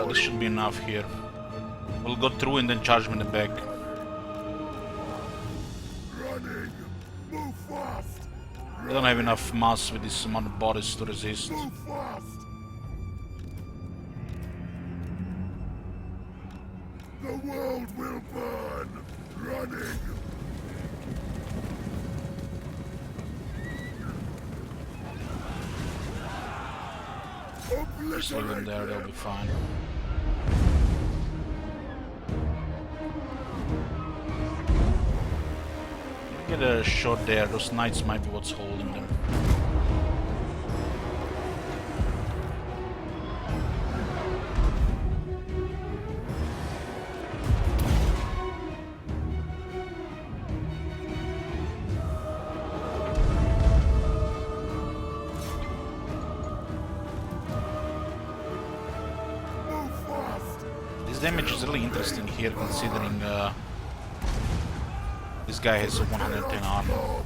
This should be enough here. We'll go through and then charge them in the back. Running! Move fast! We don't have enough mass with this amount of bodies to resist. Move fast! The world will burn! Running! Just leave them there, they'll be fine. Get a shot there, those knights might be what's holding them. Damage is really interesting here, considering this guy has 110 armor.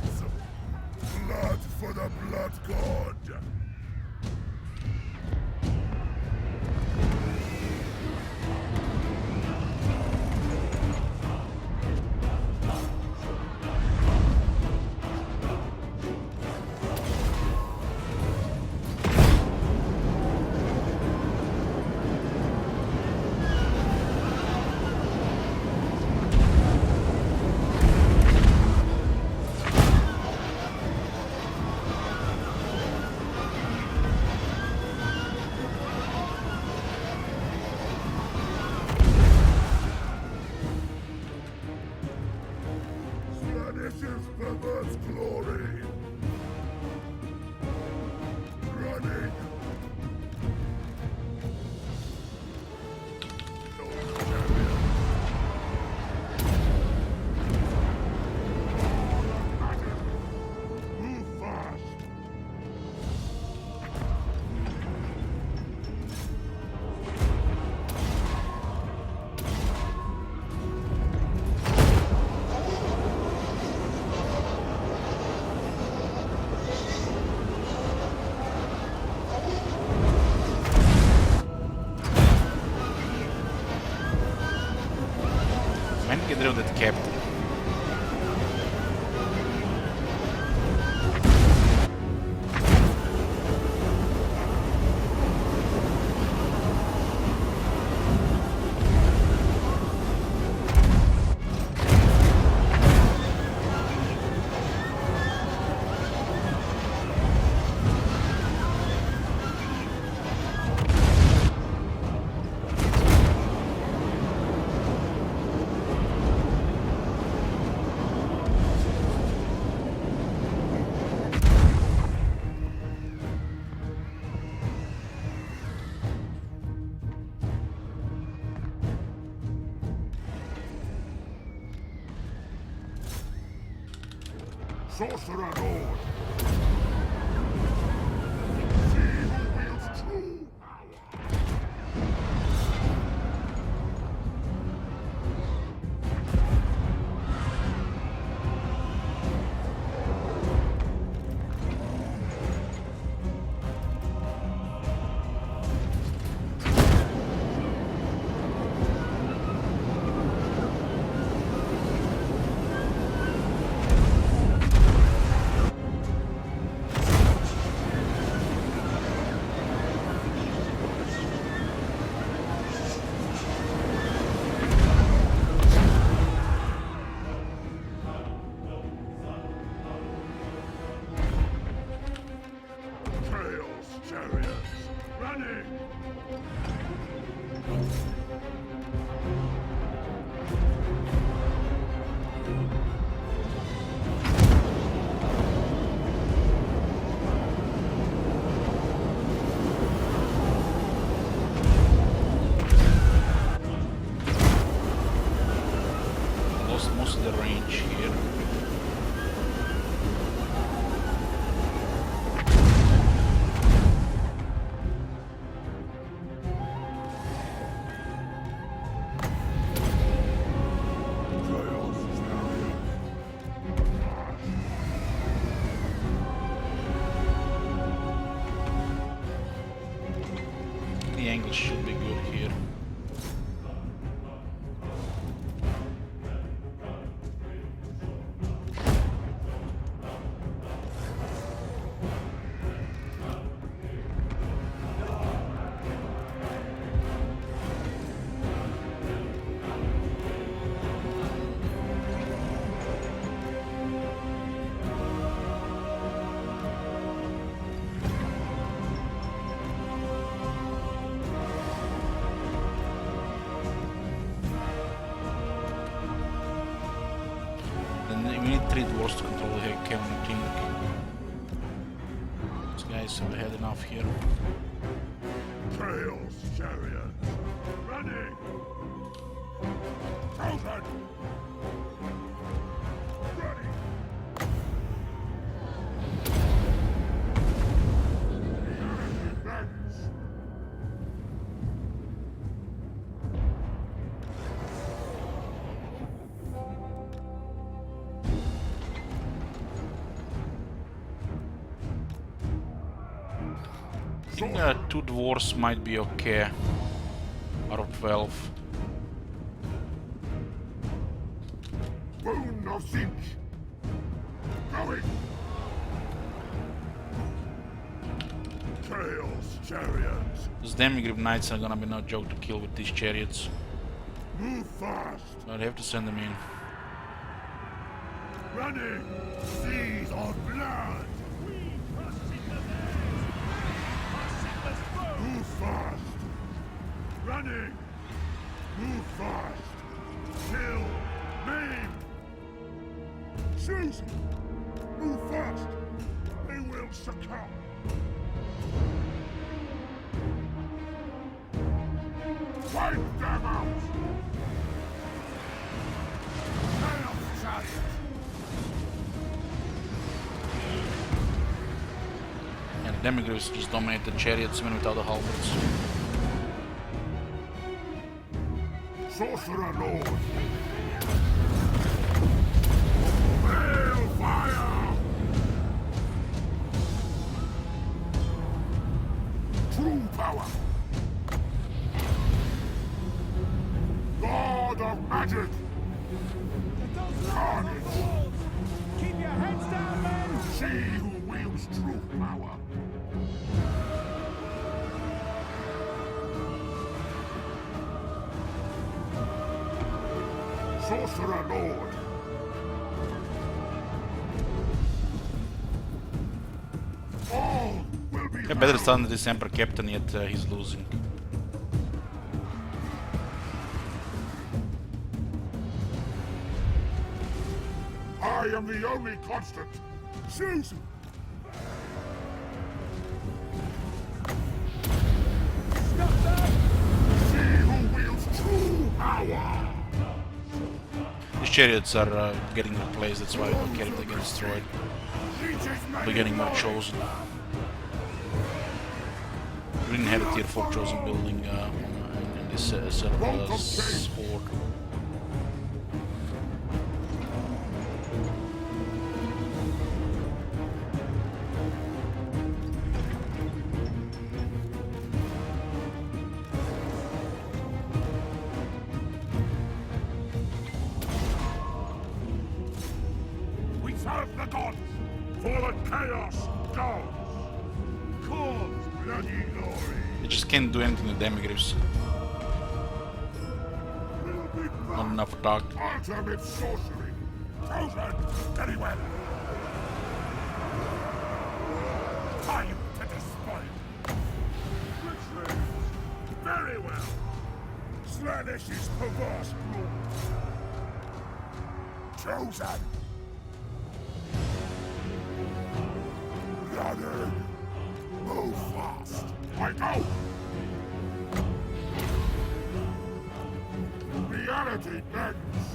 Blood for the blood god! Vanishes perverse glory! Running! Move fast! Sorcerer Lord! See who wields true power! Trails, chariots, running! Lost most of the range here. Trails, chariots! The angle should be good here. Then we need 3 dwarves to control the Cavalry King. These guys have had enough here. Trails, chariots, running! Chosen! Running! Defense! I think 2 dwarves might be okay. Out of 12. Boon of Zinch! Going! Trails, chariots, Those Demigrip Knights are gonna be no joke to kill with these chariots. move fast! I'd have to send them in. Running! Seas of blood! Move fast! Running! Move fast! Kill! Maim! Susan! Move fast! They will succumb! Wipe them out! Hail, chariot! And the Demigrips just dominate the chariots even without the halberds. Sorcerer Lord! Hail fire! True power! God of magic! Carnage! Keep your heads down, men! She who wields true power! Sorcerer Lord! All will be Yeah, better start than this Emperor Captain, yet he's losing. I am the only constant! Susan! Stop that! She who wields true power! These chariots are getting replaced, that's why we don't care if they get destroyed. We're getting more chosen. We didn't have a tier 4 chosen building in this set of sport. We serve the gods, for the chaos goes. Khorne's bloody glory. They just can't do anything with Demigryphs. Not enough attack. Ultimate sorcery. Chosen. Very well. Time to despoil. Retreat. Very well. Slanish's perverse rule. Chosen. Blooded. Move fast. I go. Reality bends.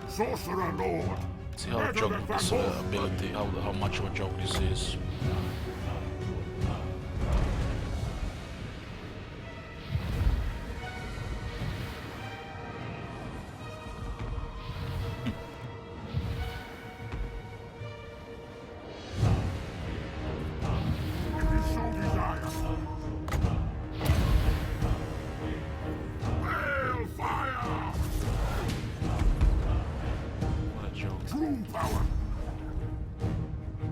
Sorcerer Lord. See how joke this ability, how much of a joke this is. If you so desire. Hail fire! What a joke. True power.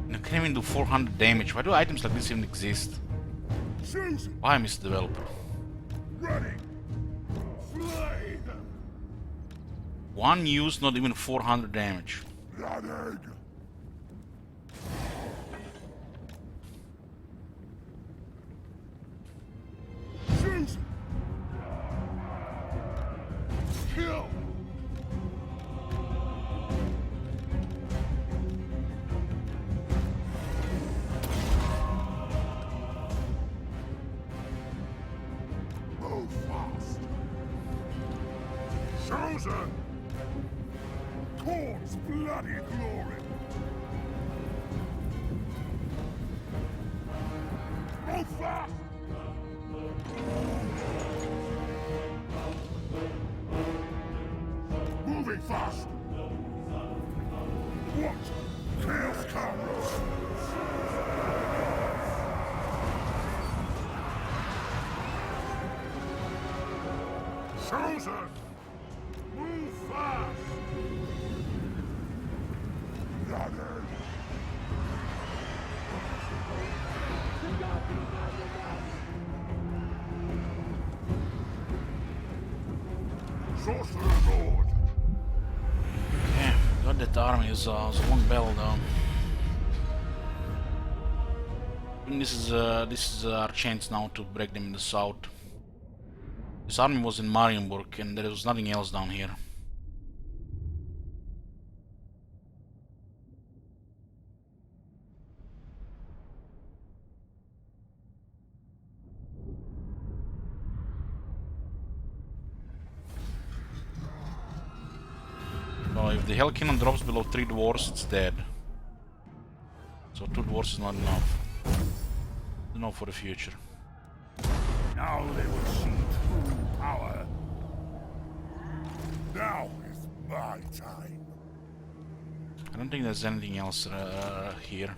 And I can't even do 400 damage. Why do items like this even exist? Susan, Why, Mr. Developer? running. Flay them. One use, not even 400 damage. Blooded. Susan. Kill. Move fast. Chosen. Khorne's bloody glory. Move fast. Moving fast. What? Chaos comes. Chosen. Move fast. Blooded. Sorcerer Lord. Yeah, got that army is a long battle though. And this is our chance now to break them in the south. This army was in Marienburg and there was nothing else down here. So if the Hell Cannon drops below 3 dwarves, it's dead. So 2 dwarves is not enough. Enough for the future. Now they will see true power. Now is my time. I don't think there's anything else here.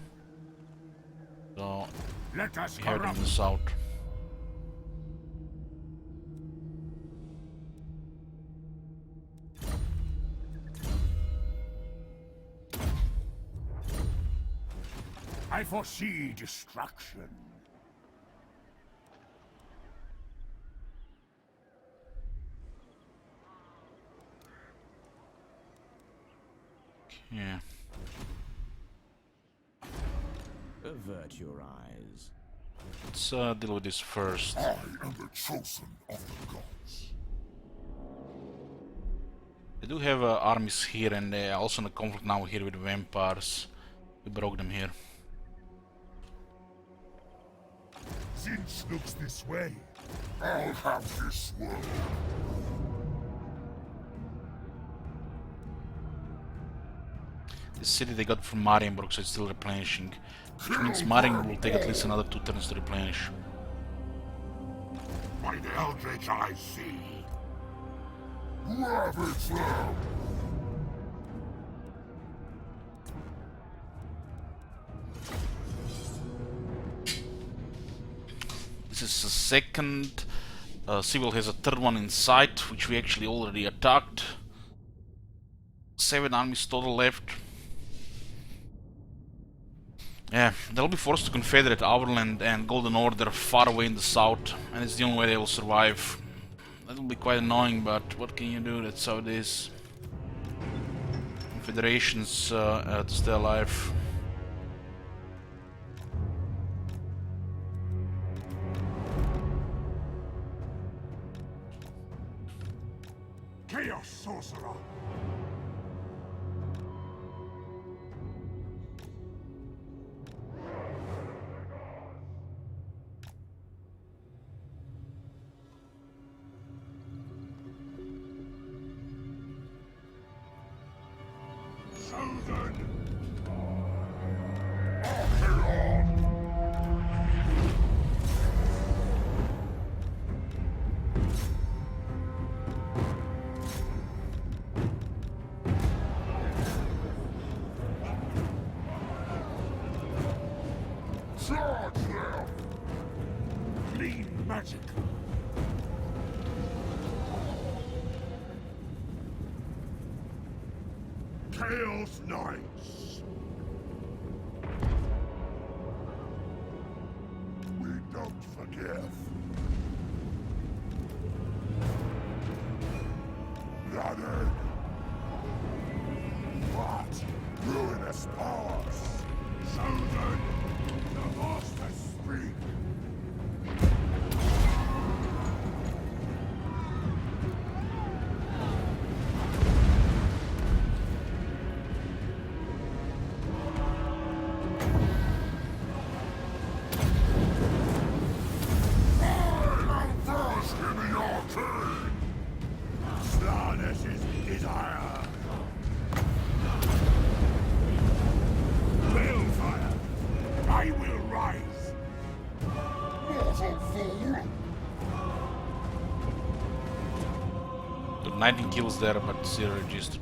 So Let us we have them corrupt. in the south. I foresee destruction. Yeah. Avert your eyes. Let's deal with this first. I am the chosen of the gods. They do have armies here, and they are also in a conflict now here with the vampires. We broke them here. Since looks this way. I'll have this world. The city they got from Marienburg, so it's still replenishing. Which means Marienburg will take at least another 2 turns to replenish. By the eldritch I see. Ravage them! This is the second. Civil has a third one in sight, which we actually already attacked. 7 armies total left. Yeah, they'll be forced to confederate Auerland and Golden Order far away in the south, and it's the only way they will survive. That'll be quite annoying, but what can you do? That's how it is. Confederations to stay alive. Chaos Sorcerer! Charge them! Clean magic! Chaos Knights! We don't forgive. Blooded! What? Ruinous powers! Chosen! The monsters speak! I am first in the arcade! Slaughter's desire! Balefire! I will rise! Mortal fool! The 19 kills there, but 0 registered.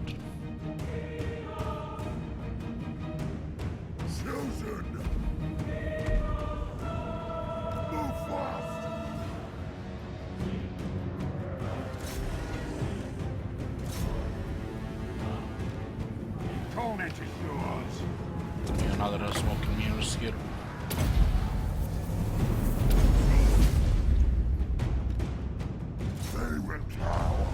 Chosen! Move fast! Torment is yours! Another smoke and mirrors here. They will cower!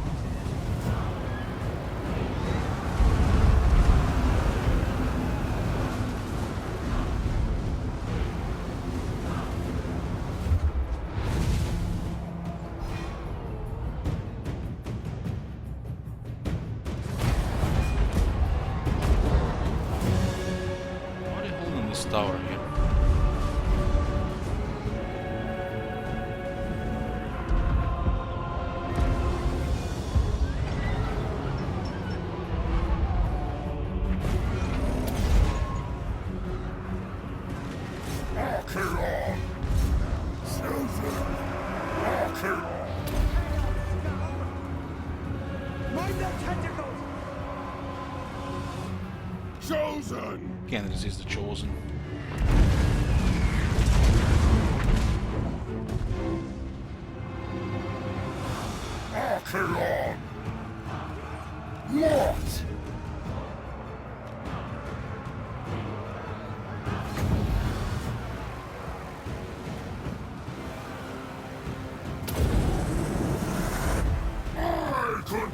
What are you holding this tower here? Archaon! Chosen! Archaon! Mind the tentacles! Chosen! Can't resist the chosen. Archaon! What? I control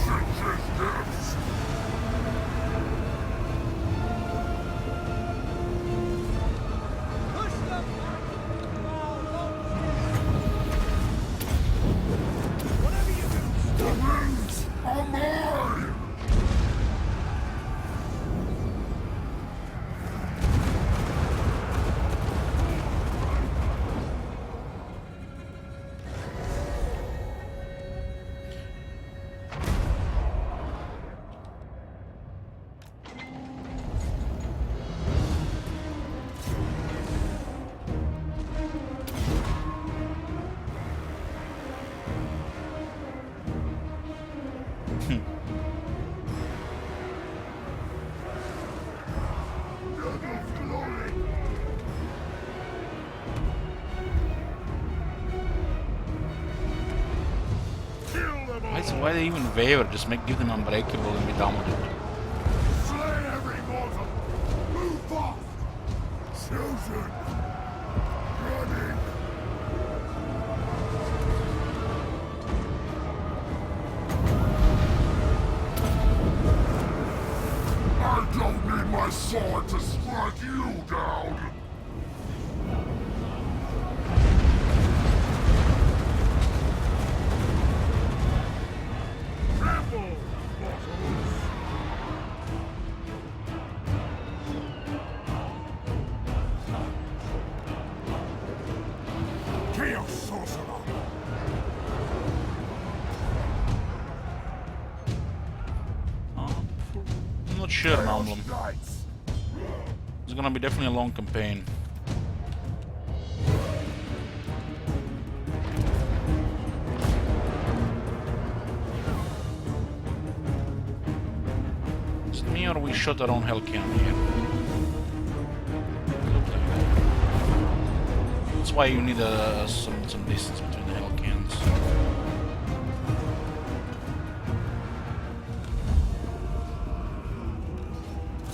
Finch's depths! Push them! Whatever you do, The rings are mine! So why they even waver? Just give them unbreakable and be done with it. Slay every mortal! Move fast! Chosen! Running! I don't need my sword to strike you down! Tremble, mortals! Chaos Sorcerer! I'm not sure, Malmblum. Knights! It's gonna be definitely a long campaign. Is it me or we shot our own hell cannon here? Looks like that. That's why you need some distance between the hell cannons.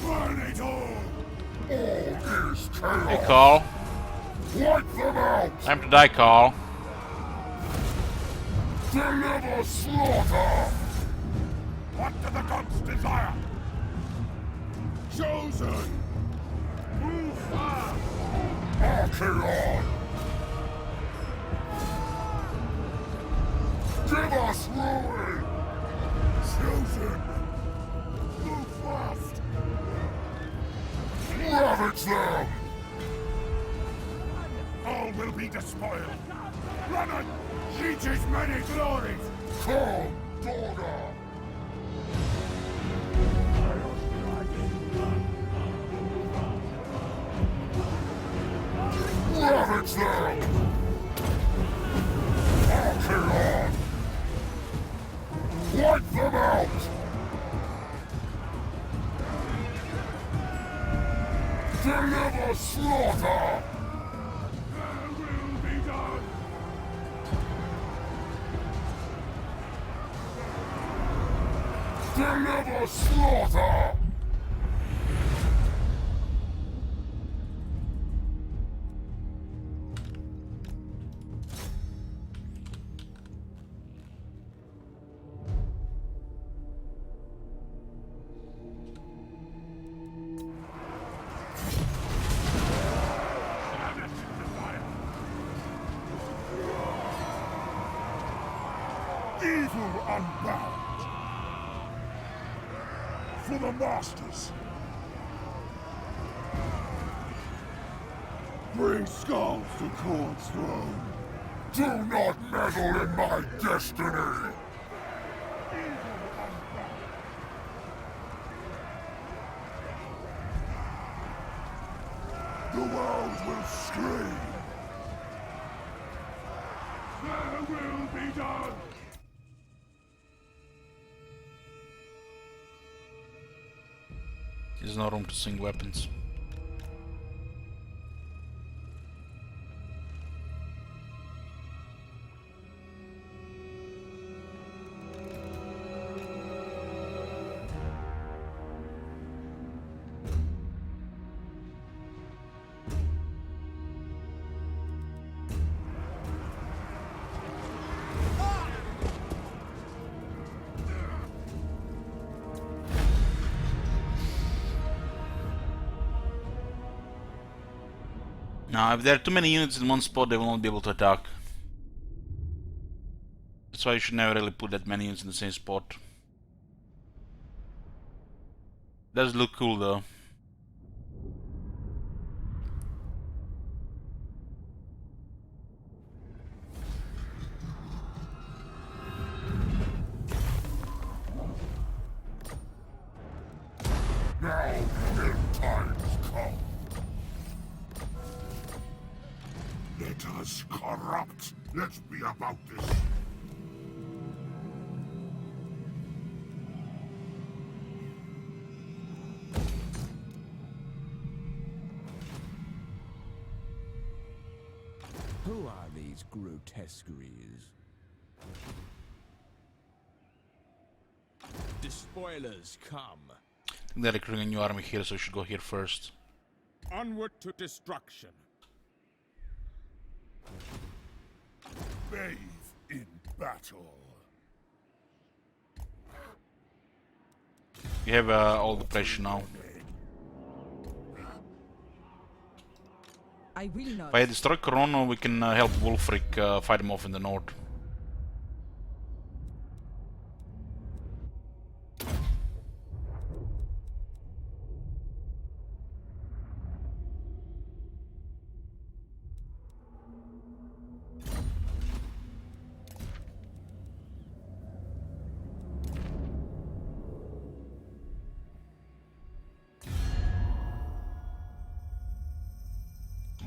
Burn it all! All is chaos! Hey, Carl. Wipe them out! Time to die, Carl. Deliver slaughter! What do the gods desire? Chosen! Move fast! Archeon! Give us ruin! Chosen! Move fast! Ravage them! All will be despoiled! Run Reaches many glories! Come, Dorga! Ravage them! Archeon! Wipe them out! Deliver slaughter! There will be done! Deliver slaughter! Evil unbound! For the Masters! Bring skulls to Khorne's throne! Do not meddle in my destiny! The world will scream! There will be done! There's no room to sing weapons. Now, if there are too many units in one spot, they will not be able to attack. That's why you should never really put that many units in the same spot. Does look cool though. Now, their times come. Let us corrupt. Let's be about this. Who are these grotesqueries? spoilers come. They're recruiting a new army here, so we should go here first. Onward to destruction. Bathe in battle. We have all the pressure now. I will not. If I destroy Corona, we can help Wulfric fight him off in the north.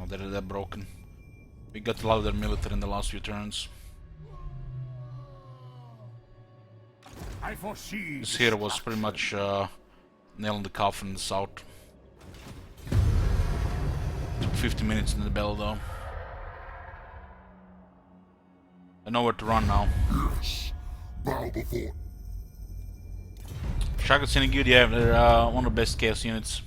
They're broken. We got a lot of their military in the last few turns. I foresee This here was pretty much nail in the coffin in the south. Took 50 minutes in the battle though. I know where to run now. Yes. Bow before. Shagged Good, yeah, they're one of the best chaos units.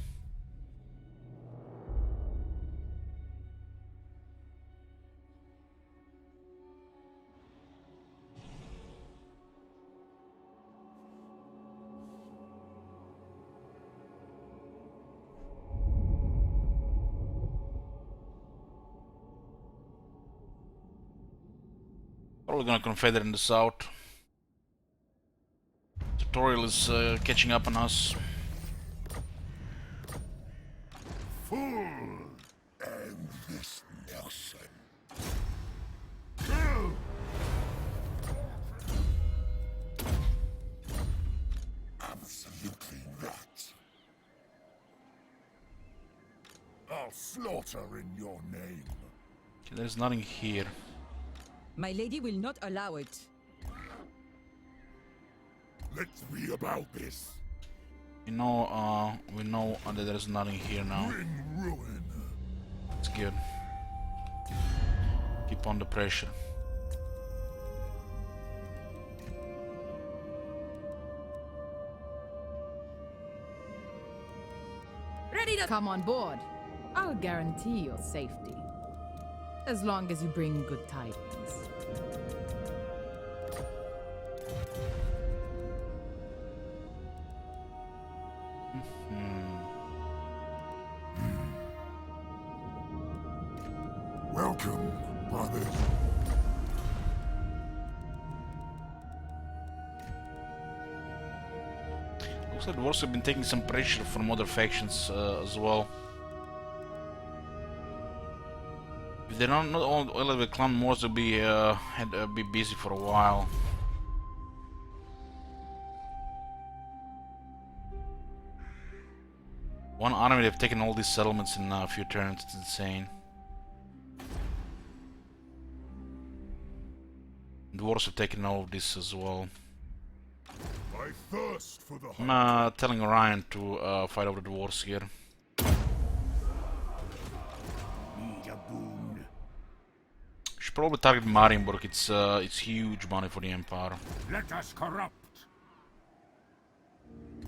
Probably gonna confederate in the south. Tutorial is catching up on us. Fool! And this Nelson. Absolutely not. I'll slaughter in your name. Okay, there's nothing here. My lady will not allow it. Let's be about this. We know that there's nothing here now. Bring ruin. It's good. Keep on the pressure. Ready to Come on board. I'll guarantee your safety. As long as you bring good tidings. Welcome, brother. Looks like the Wars have been taking some pressure from other factions as well. If they're not all of the clan wars, will be be busy for a while. One army, they've taken all these settlements in a few turns. It's insane. The Dwarves have taken all of this as well. I thirst for the I'm telling Orion to fight over the Dwarves here. Need a boon. Should probably target Marienburg. It's huge money for the Empire. Let us corrupt.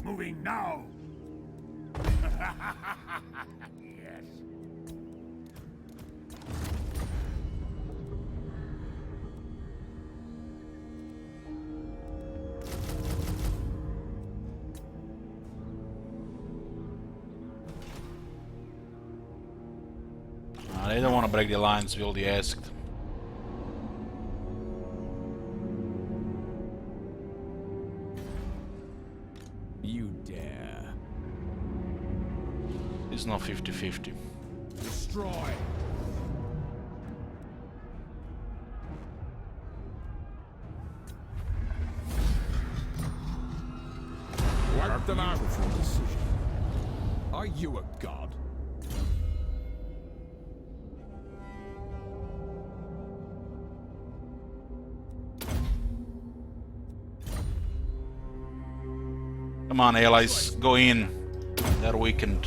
Moving now. Yes. They don't want to break the alliance we already asked. You dare. It's not 50-50. Destroy. Wipe them out before decision. Are you a god? Come on, allies, go in. They're weakened.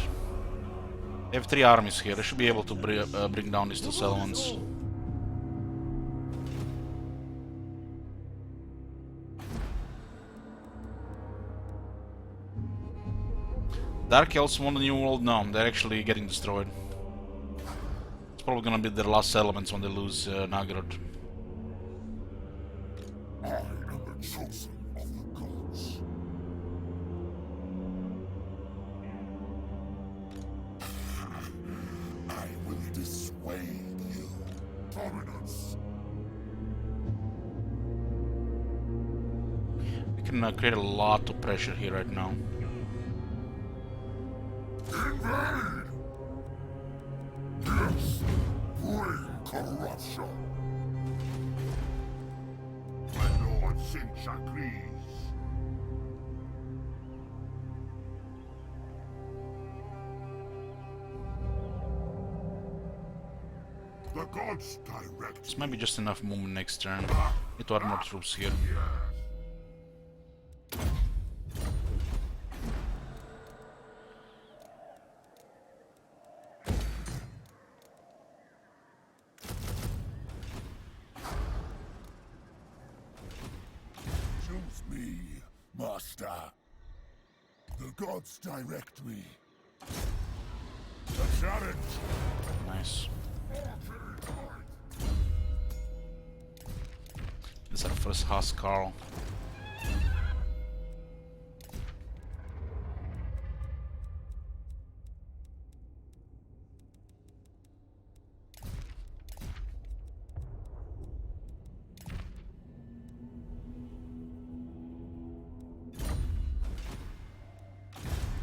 They have 3 armies here. They should be able to bring down these 2 settlements. Dark Elves won the New World? No, they're actually getting destroyed. It's probably gonna be their last elements when they lose Nagard. I am the chosen of the gods. I will dissuade you. Dominance. We can create a lot of pressure here right now. Invade! Yes, bring corruption. My Lord Sinch agrees. The gods direct. This might be just enough movement next turn. Need to add more troops here. Choose me, Master. The gods direct me. The challenge. Nice. This is our first Huskarl.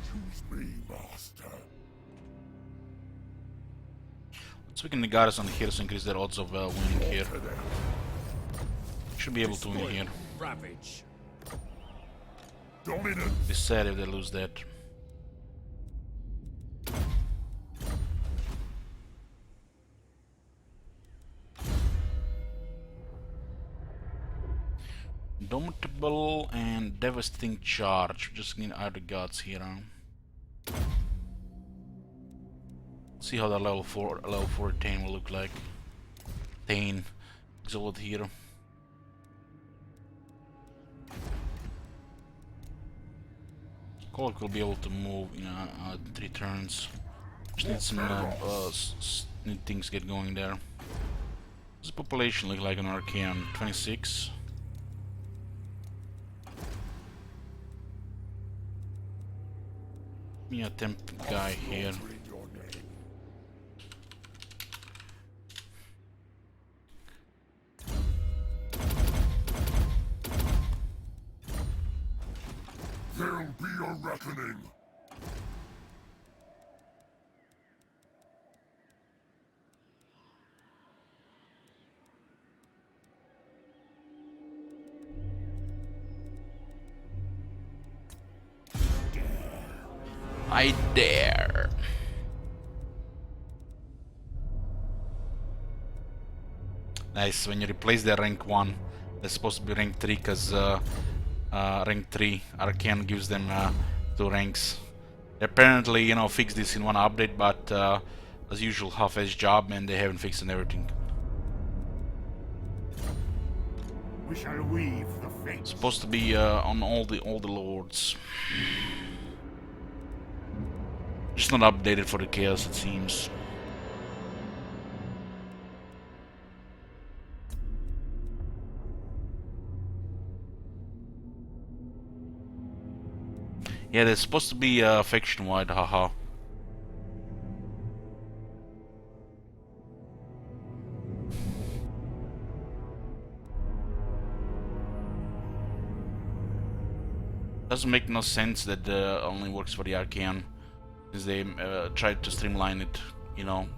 Choose me, Master. Let's weaken the garrison here to increase their odds of winning here. Should be able to win here. Ravage. Dominance. Be sad if they lose that. Indomitable and devastating charge. We just need other gods here. Huh? See how that level 4 Tane will look like. Tane, Exalted Hero. Kolak will be able to move in 3 turns. Just need some need things get going there. Does the population look like an Archaean? 26. Me a temp guy here. There'll be a reckoning. I dare. Nice, when you replace the rank 1, they're supposed to be rank 3 because rank 3 Arcane gives them 2 ranks. They apparently, you know, fixed this in one update, but as usual, half-ass job, and they haven't fixed everything. We shall weave the fates. Supposed to be on all the lords. Just not updated for the chaos, it seems. Yeah, they're supposed to be faction-wide, haha. Doesn't make no sense that only works for the Archaean, because they tried to streamline it, you know.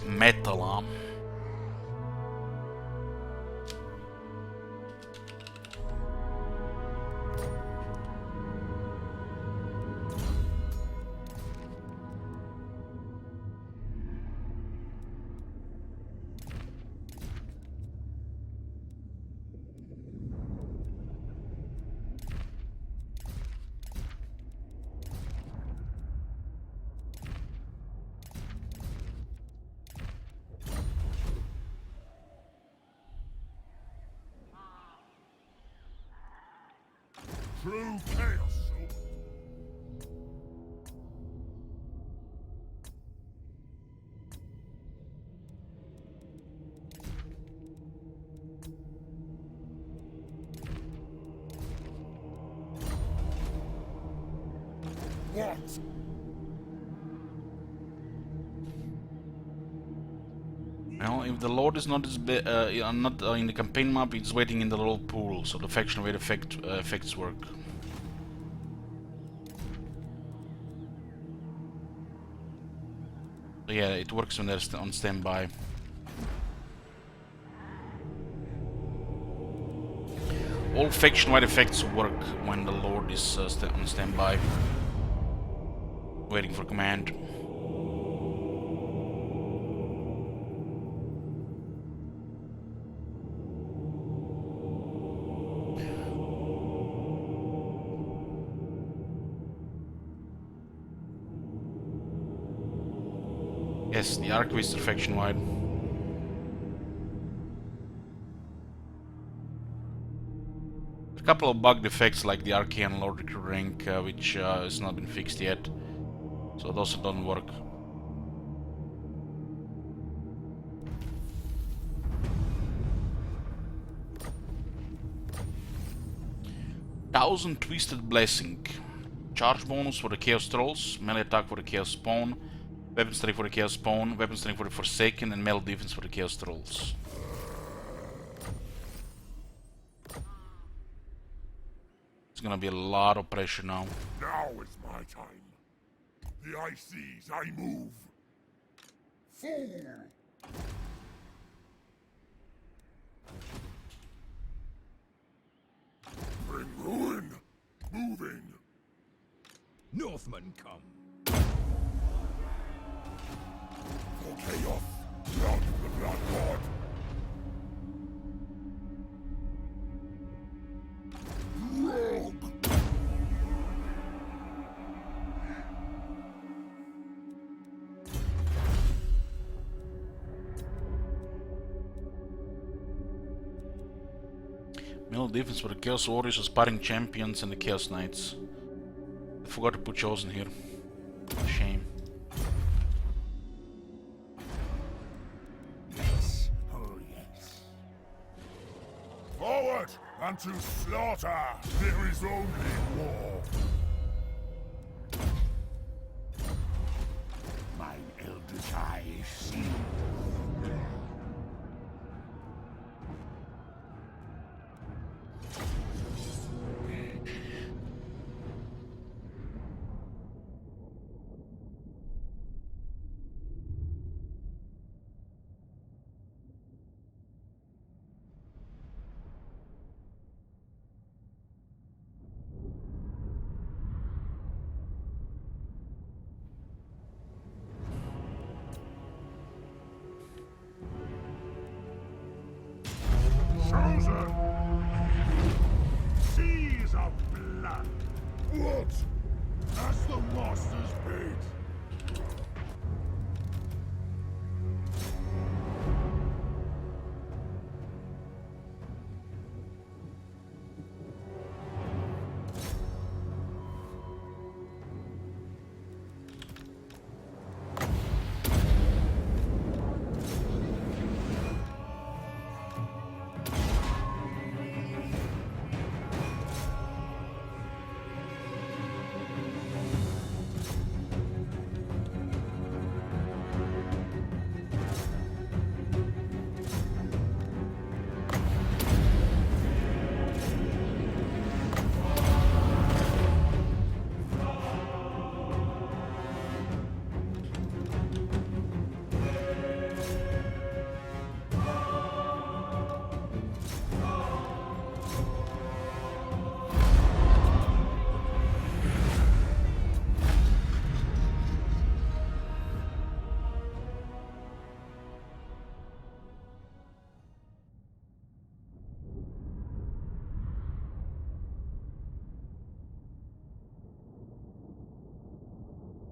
Metal, True chaos. What? Well, if the Lord is not not in the campaign map, it's waiting in the little pool, so the faction wave effects work. So yeah, it works when they're on standby. All faction-wide effects work when the Lord is on standby, waiting for command. Yes, the Archvists are faction-wide. A couple of bugged effects like the Arcane Lord recruiting, which has not been fixed yet, so those don't work. Thousand Twisted Blessing. Charge bonus for the Chaos Trolls, melee attack for the Chaos Spawn, weapon strength for the Chaos Spawn, weapon strength for the Forsaken, and melee defense for the Chaos Trolls. It's gonna be a lot of pressure now. Now is my time. The eye sees, I move. Fool! Bring ruin! Moving! Northmen come. For chaos! Blood the blood god! Rogue! Melee defense for the Chaos Warriors, Aspiring Champions, and the Chaos Knights. I forgot to put Chosen here. Shame. Yes, oh yes. Forward and to slaughter! There is only war. Mine eldest eye see. Chosen! Seas of blood! What? That's the master's fate!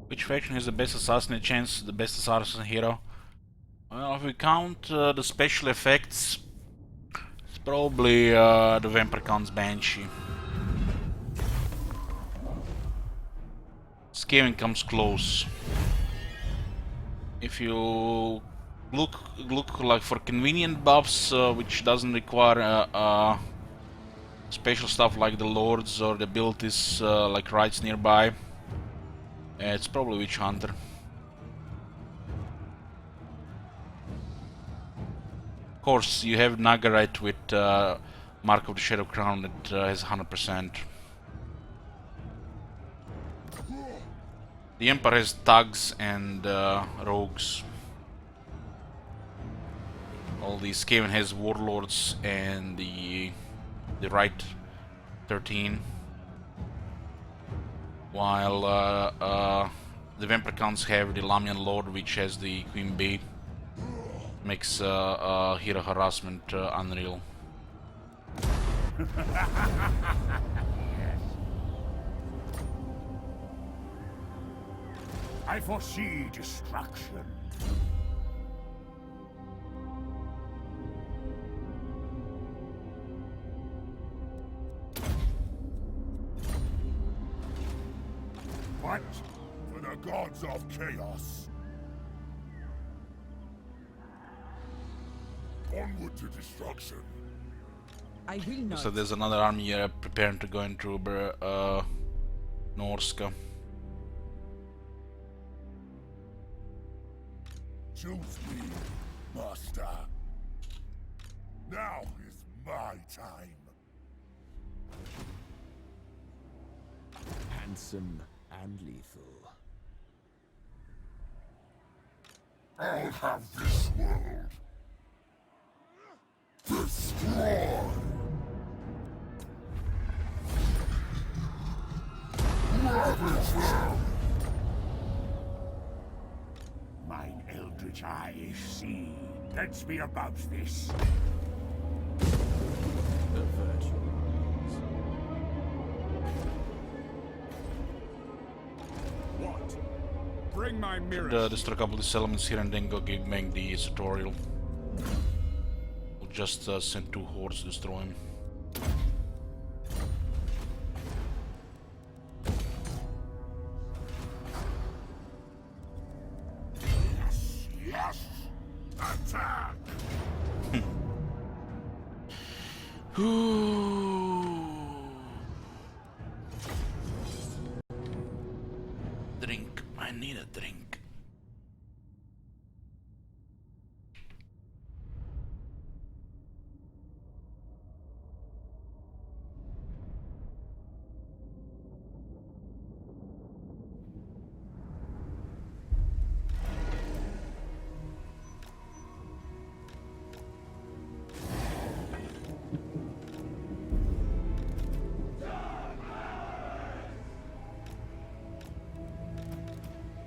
Which faction has the best assassinate chance, the best assassin hero? Well, if we count the special effects, it's probably the Vampire Count's Banshee. Skaven comes close. If you look like for convenient buffs, which doesn't require special stuff like the lords or the abilities like rights nearby, it's probably Witch Hunter. Of course, you have Nagarite with Mark of the Shadow Crown that has 100%. The Empire has thugs and rogues. All the Skaven has warlords and the right 13, while the Vampire Counts have the Lamian Lord, which has the Queen Bee. Makes hero harassment unreal. I foresee destruction. What? For the gods of chaos. Onward to destruction. I will not. So there's another army preparing to go into Norska. Choose me, master. Now is my time. Handsome and lethal. I'll have this world destroyed. Ravage them. Mine eldritch eyes see. Let's be about this. Avert your eyes. What? Bring my mirror. Destroy a couple of these elements here and then go make the tutorial. We'll just send 2 hordes to destroy him. Yes! Attack! Drink. I need a drink.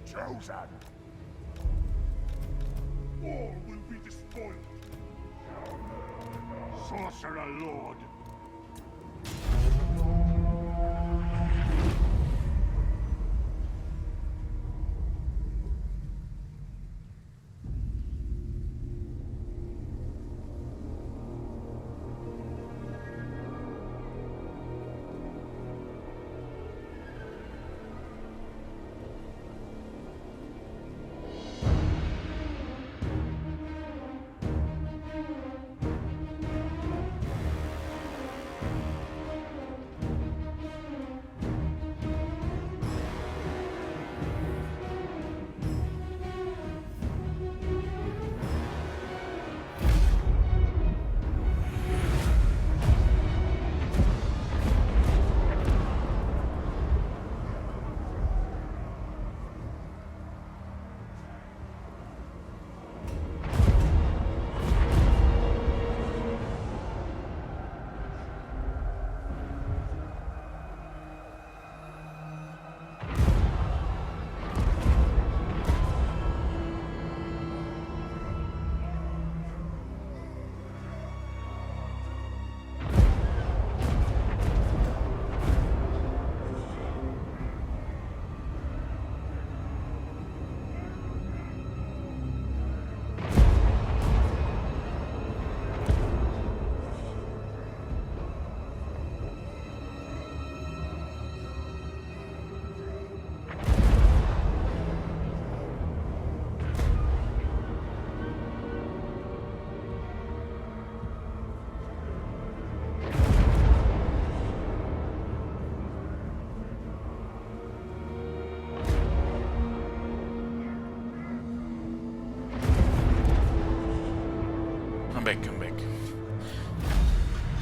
Chosen! All will be despoiled. Sorcerer Lord!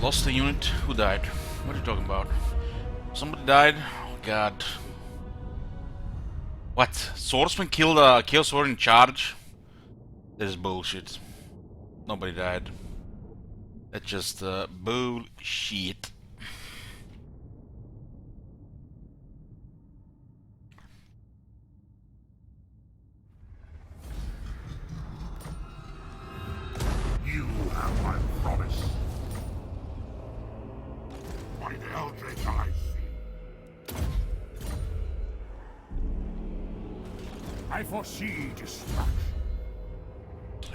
Lost a unit? Who died? What are you talking about? Somebody died? Oh god. What? Swordsman killed a Chaos Warrior in charge? That is bullshit. Nobody died. That's just bullshit. You have my promise. By the Eldritch I see. I foresee destruction.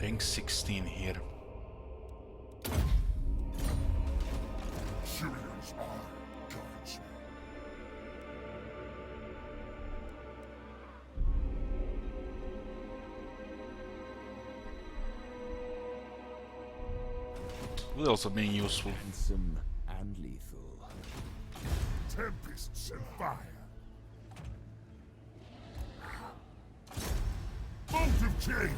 Rank 16 here. Syrian's eye guides me. Would also be useful. Handsome and lethal. Tempests and fire. Bolt of change.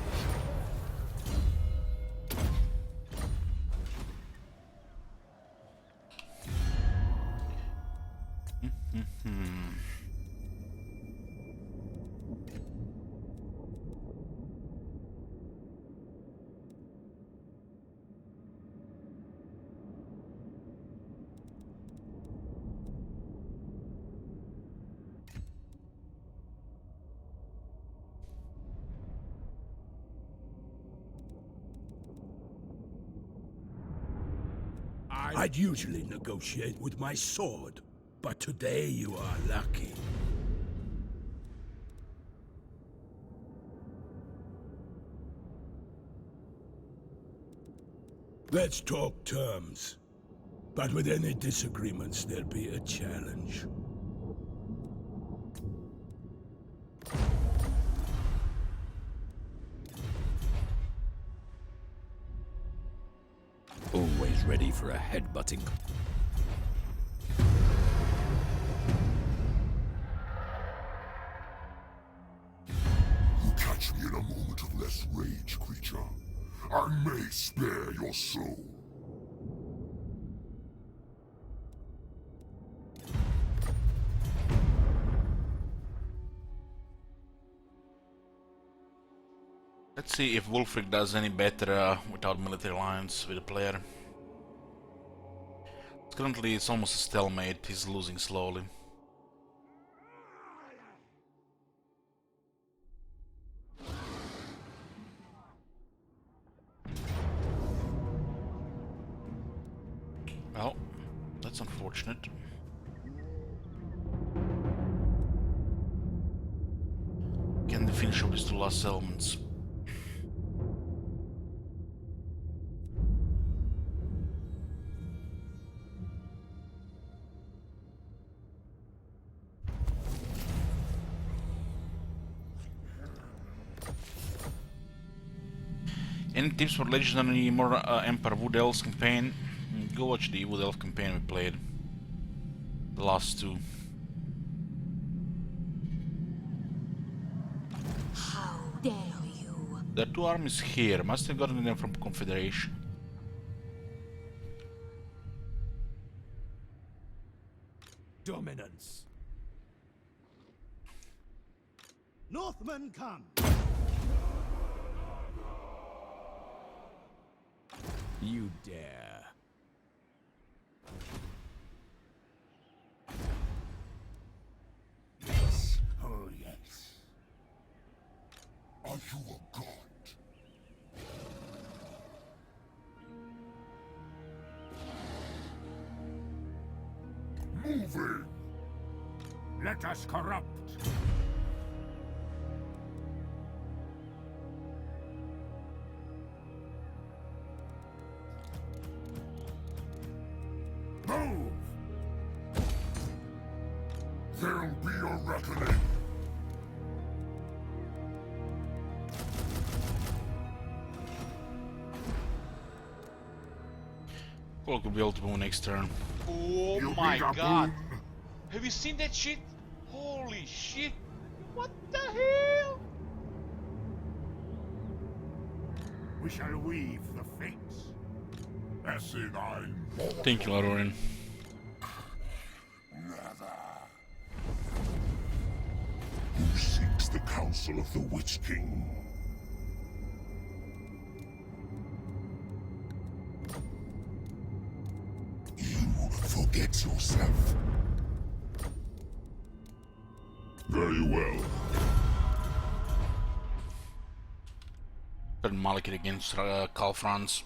I'd usually negotiate with my sword, but today you are lucky. Let's talk terms. But with any disagreements, there'll be a challenge. Always ready for a headbutting. You catch me in a moment of less rage, creature. I may spare your soul. Let's see if Wulfric does any better without military alliance with a player. Currently it's almost a stalemate, he's losing slowly. Well, that's unfortunate. Can they finish off these two last settlements? Any tips for legendary more Emperor Wood Elves campaign? Go watch the Wood Elf campaign we played. The last two. How dare you? There are two armies here. Must have gotten them from Confederation. Dominance. Northmen come! You dare. Yes. Oh, yes. Are you a god? Moving! Let us corrupt. Move! There'll be a reckoning. Well, could be able to move next turn. Oh You my need a god! boon. Have you seen that shit? Holy shit! What the hell? We shall weave the fates. As in I'm Thank you, Larorin. who seeks the counsel of the Witch King. You forget yourself. Very well. Turn Malekith against Kalfrans.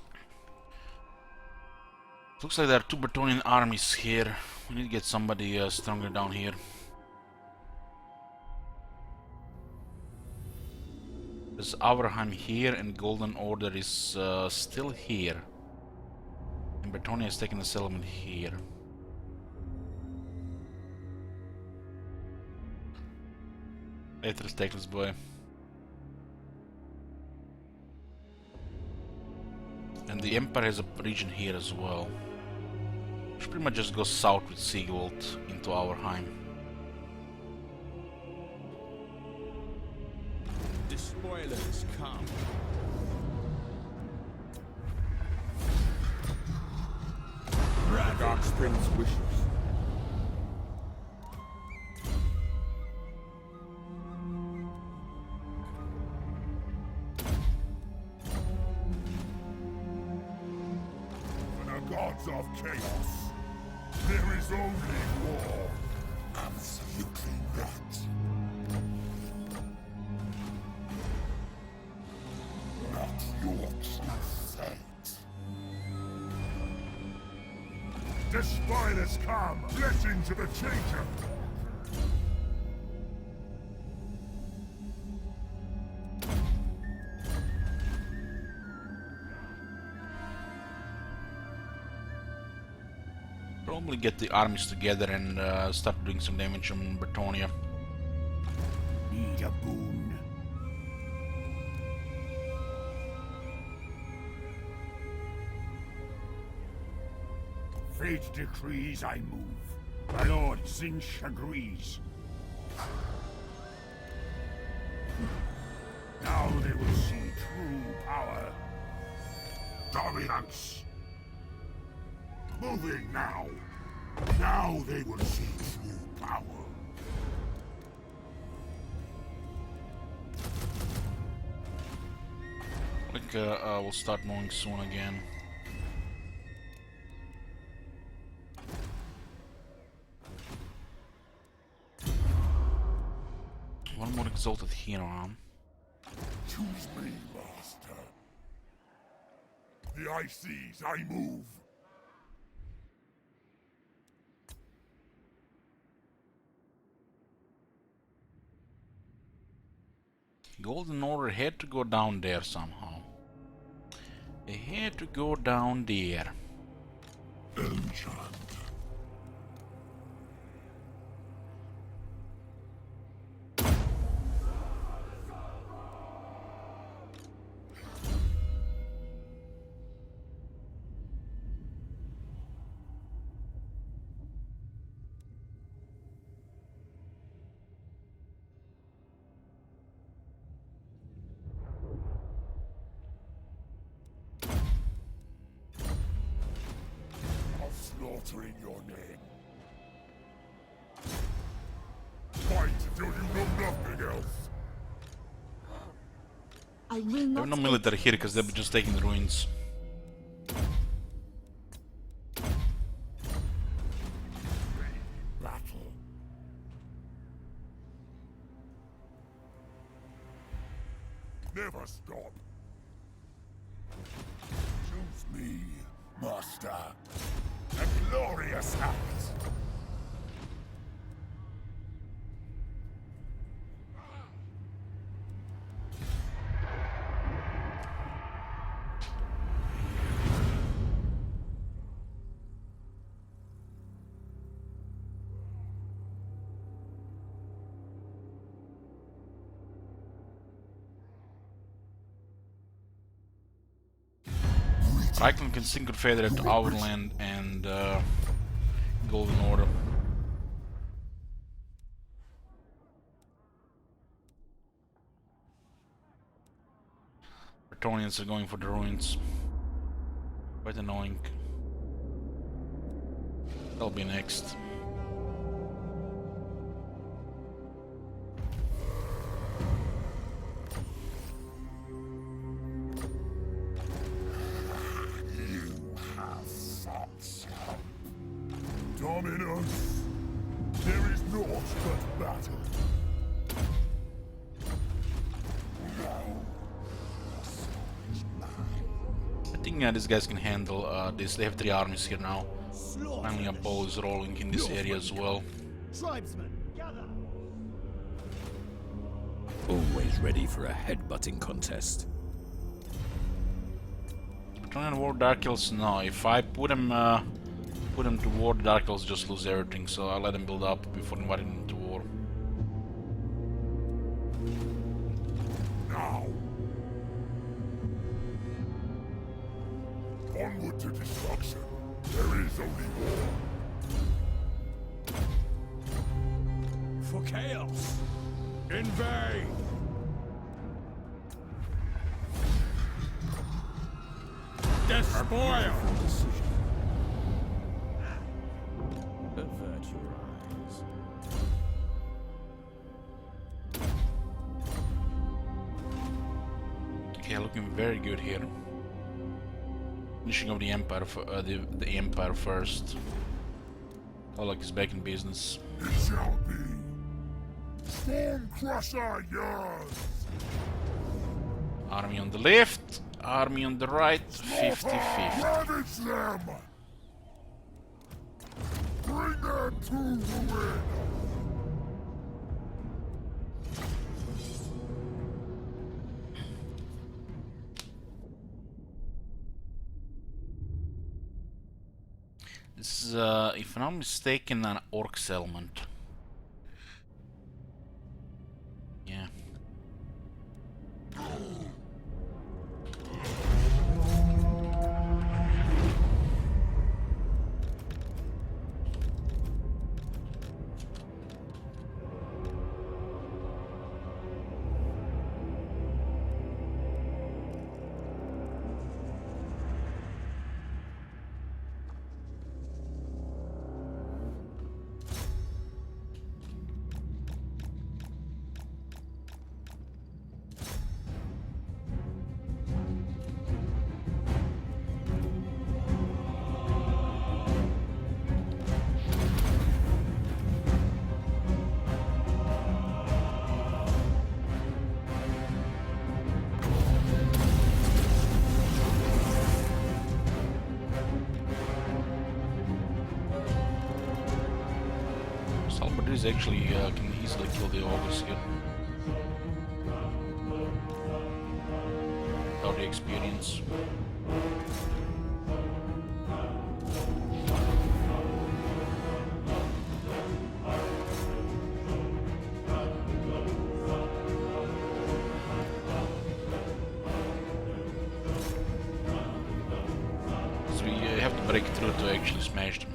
Looks like there are two Bretonnian armies here. We need to get somebody stronger down here. There's Averheim here, and Golden Order is still here. And Bretonnia is taking the settlement here. Let's take this boy. And the Empire has a region here as well. Should pretty much just go south with Sigvald into Averheim. The spoilers come. The Dark Prince wishes. Gods of chaos. There is only war. Absolutely not. Not your true fate. The spiders come. Blessing to the changer. Probably get the armies together and start doing some damage on Bretonnia. Need a boon. Fate decrees I move. My lord Zinch agrees. Now they will see true power. Dominance. Moving now. Now they will see true power. I think we'll start moving soon again. One more exalted hero. Choose me, master. The eye sees I move. Golden Order had to go down there somehow. They had to go down there. Enchant. Slaughtering your name. Fight till you know nothing else. I will They not. have no military here because they'll be just taking the ruins. Battle. Never stop. Choose me, master. A glorious act. Reichland can sing Confederate to Overland and Golden Order. Bretonnians are going for the ruins. Quite annoying. That'll be next. Dominus, there is naught but battle. I think these guys can handle this. They have 3 armies here now. Finally a bow is rolling in this area as well. Tribesmen, gather! Always ready for a headbutting contest. Trying to war Dark Elves? No, if I put them to war, Dark Elves just lose everything, so I let them build up before inviting them to war. Now! Onward to destruction. There is only war. For chaos! Invade! Despoil! Avert your eyes. Okay, looking very good here. Finishing off the Empire, the Empire first. Pollock is back in business. It shall be. Storm Crusher yours! Army on the left, army on the right, 50-50. Ravage them! Bring them to ruin! This is, if I'm not mistaken, an orc settlement. Yeah. Salvador actually can easily kill the ogres here. Without the experience. So we have to break through to actually smash them.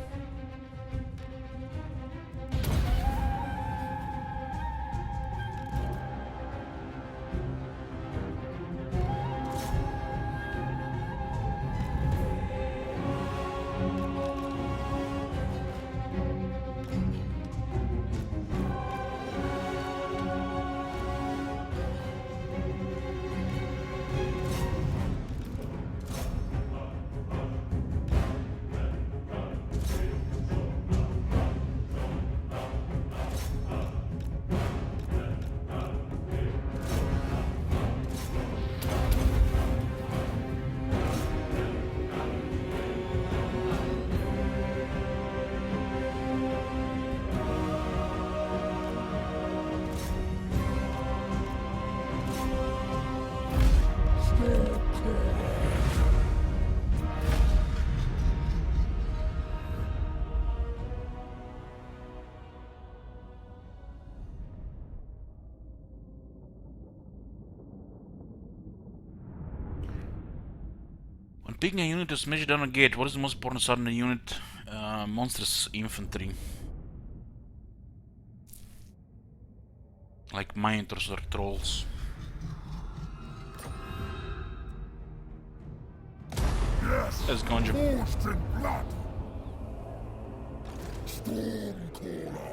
When picking a unit to smash down a gate, what is the most important start in the unit? Monstrous infantry. Like minotaurs or trolls. Yes! There's Gonja. Forged in blood. Stormcaller.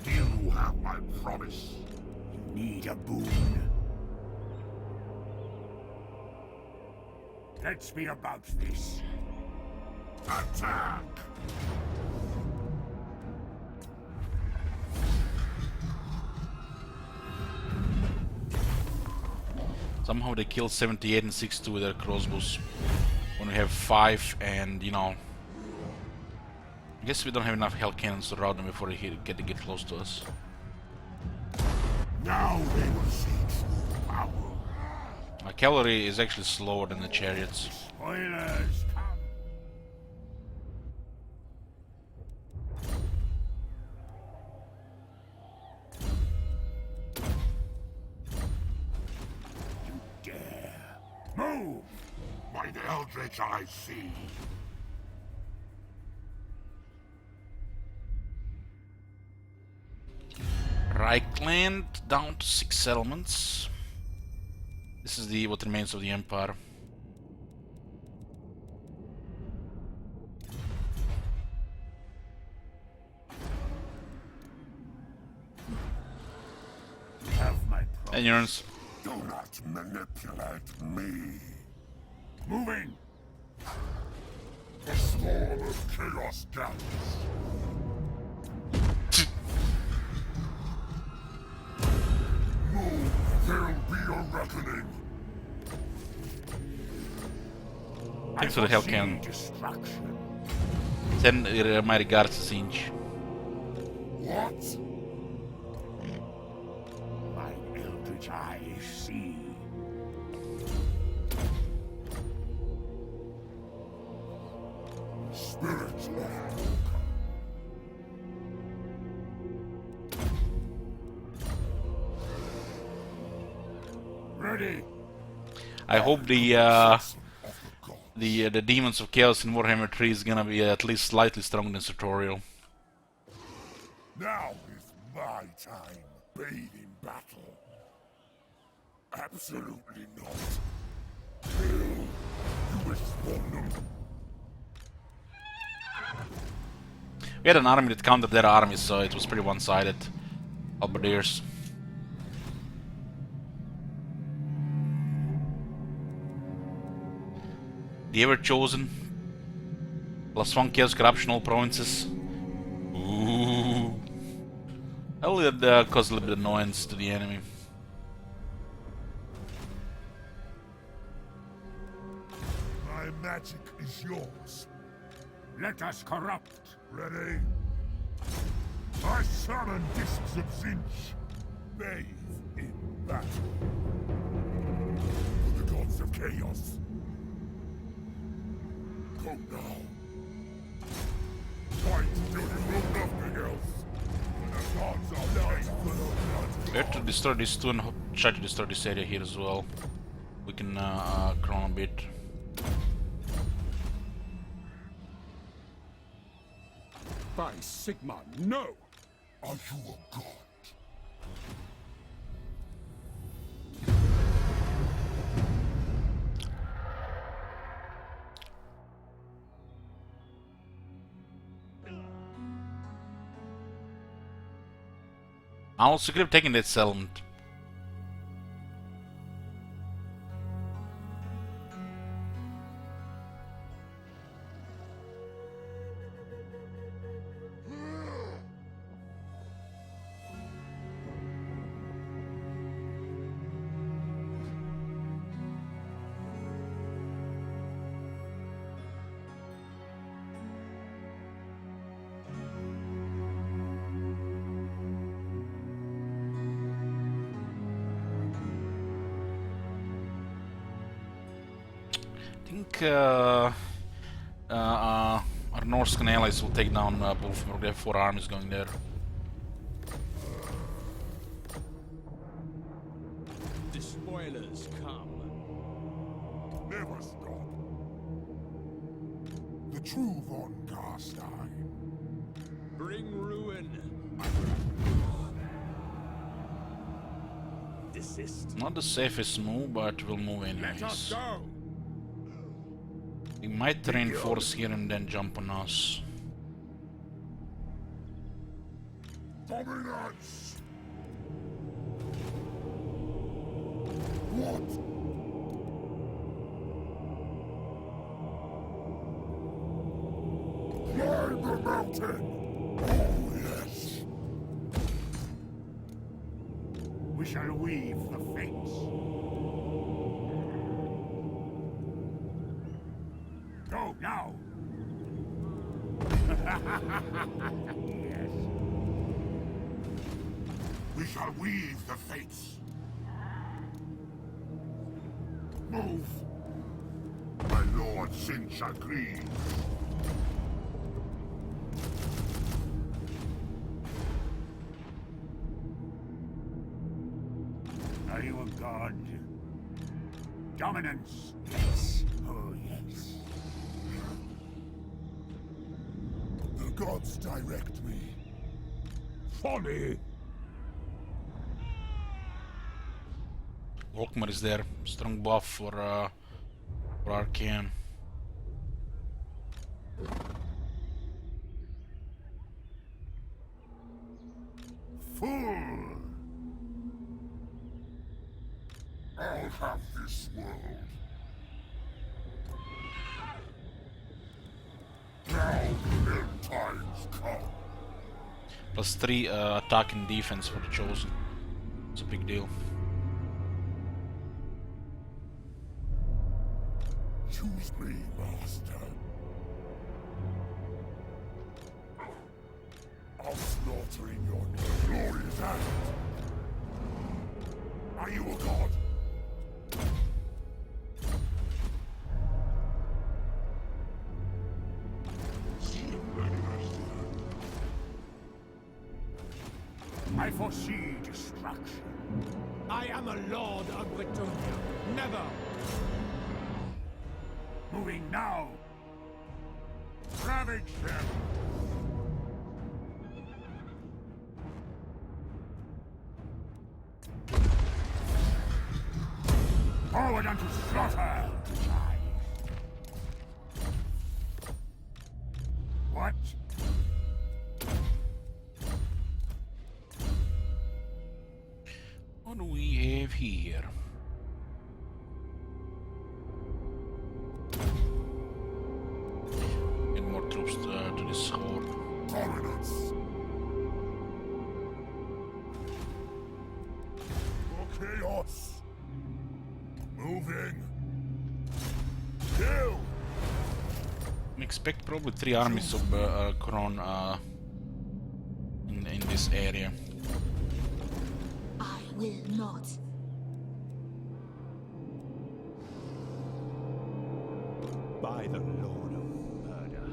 You have my promise. You need a boon. Let's be about this. Attack! Somehow they kill 78 and 62 with their crossbows. When we have 5 and, you know... I guess we don't have enough hell cannons to rout them before they get close to us. Now they will see true power. Our cavalry is actually slower than the chariots. Spoilers come. You dare. Move! By the Eldritch I see. Reichland down to 6 settlements. This is the what remains of the empire. Have my And yours. Do not manipulate me. moving. A swarm of chaos gallants. Move, there'll be a reckoning. Thanks for the hell cannon. Destruction. Send my regards to Sinch. What? My eldritch eyes see. Spirits of Volca. Ready. I hope the demons of chaos in Warhammer 3 is gonna be at least slightly stronger than Sartorial. Now is my time. Bathe in battle. Absolutely not. Kill. You will spawn them. We had an army that countered their army, so it was pretty one-sided. Halberdiers. The Ever Chosen. +1 Chaos Corruption, all provinces. Ooh. Only that cause a little bit of annoyance to the enemy. My magic is yours. Let us corrupt. Ready? I summon discs of Zinch. Bathe in battle. For the gods of chaos. Go now. Fight till you know nothing else. The gods are dying for the blood. We have to destroy these two and try to destroy this area here as well. We can crawl a bit. By Sigma, no! Are you a god? I also could have taken that settlement. I think our Norscan allies will take down Wolfmore. They have 4 armies going there. The spoilers come. Never stop. The true Von Carstein. Bring ruin. Desist. Not the safest move, but we'll move Let us anyways. go. He might reinforce here and then jump on us. Dominance! What? Climb the mountain! Oh, yes! We shall weave the fates. Go now! Yes. We shall weave the fates. Move! My lord Sin agrees. Are you a god? Dominance? Yes. Oh, yes. The gods direct me. Folly! Volkmar is there. Strong buff for Arcane. Fool! I'll have this world. Now the end times come. +3 attack and defense for the Chosen. It's a big deal. Choose me, master. I'll slaughter in your glorious act. Are you a god? I foresee destruction. I am a lord of Bretonnia. Never! Moving now! Ravage them! Forward unto slaughter! What? What do we have here? Get more troops to this horde. Dominance. For chaos. Moving. Kill. Expect probably 3 armies of Kron in this area. I will not. By the Lord of Murder.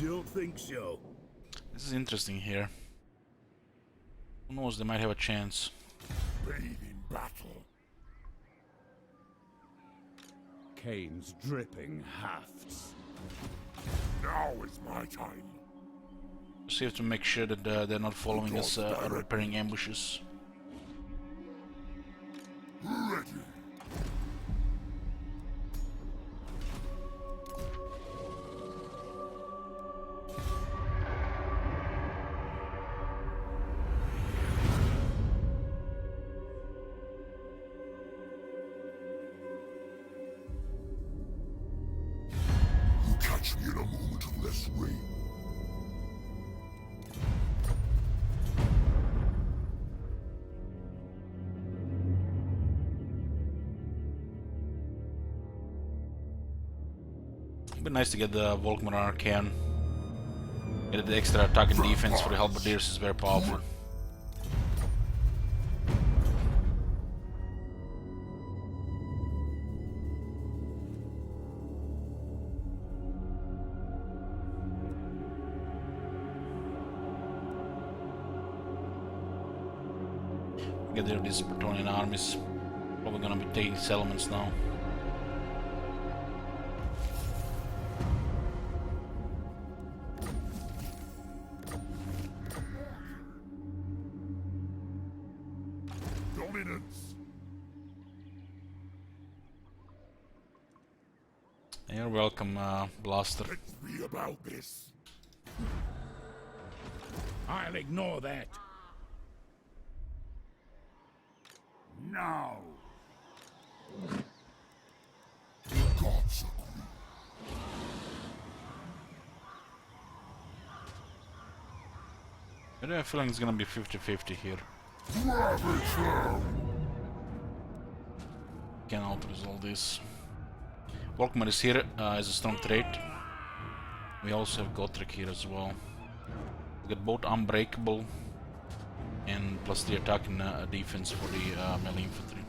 Don't think so. This is interesting here. Who knows, they might have a chance. Bathe in battle. Kane's dripping hafts. Now is my time. Just have to make sure that they're not following us or repairing ambushes. Ready. You catch me in a moment of less rain. It'd be nice to get the Volkmar Arcane. Get the extra attack and defense for the Halberdiers is very powerful. Get rid of these Bretonnian armies. Probably gonna be taking settlements now. Dominance. You're welcome, Blaster. Let's be about this. I'll ignore that. Now. Gods agree. I have a feeling it's gonna be 50-50 here. Ravage them. Can out resolve this. Volkmar is here as a strong trait. We also have Gotrek here as well. We get both unbreakable and plus the attack and defense for the melee infantry.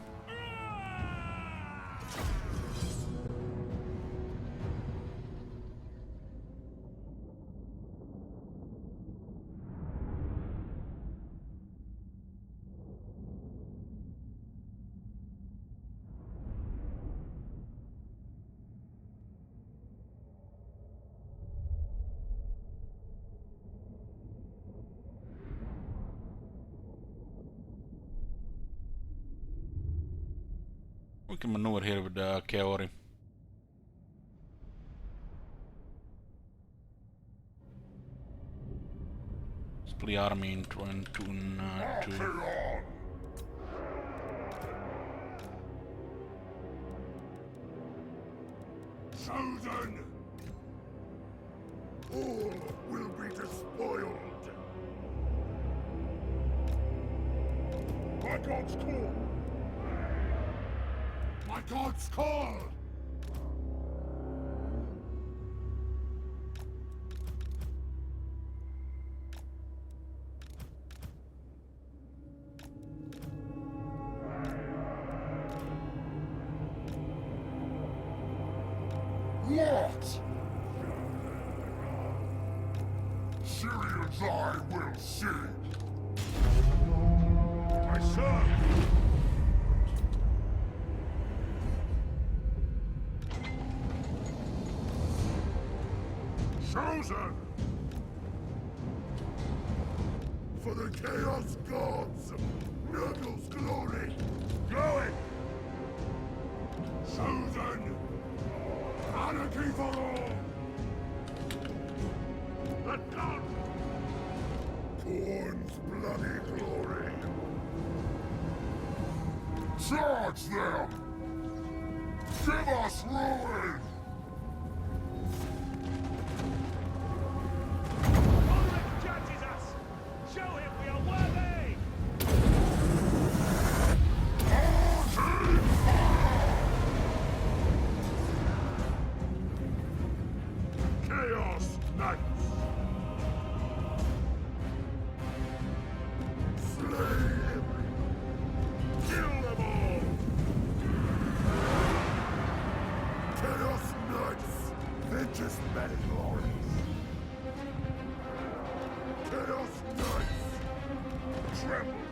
We can maneuver here with Kaori. Split army into two. Chosen. All will be despoiled. My God's call. My God's call! What? Syrians I will sing! I serve! Chosen! For the Chaos Gods! Nurgle's glory! Glowing! Chosen! Anarchy for all! The God! Khorne's bloody glory! Charge them! Give us ruin! Just many glories. Chaos Knights! Tremble!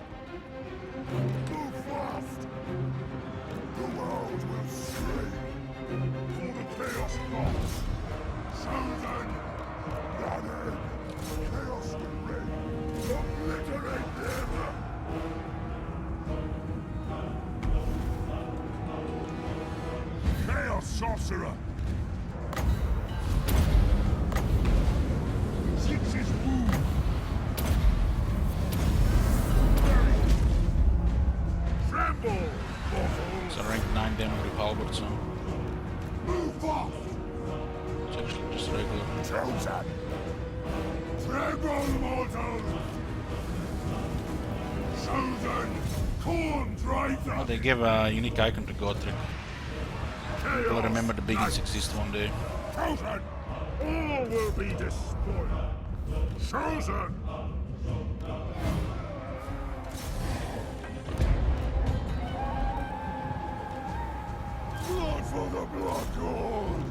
Move fast! The world will stray for the Chaos Gods! Chosen! Blooded! Chaos will reign! Obliterate them! Chaos Sorcerer! It's a rank 9 damage with halberd, so Move off! it's actually just regular. Chosen! Tremble, mortals! Chosen! Khorne drives Oh, us! they gave a unique icon to Gotrek. Will remember the Biggins exist one day. Chosen! All will be despoiled! Chosen! Blood for the Blood God!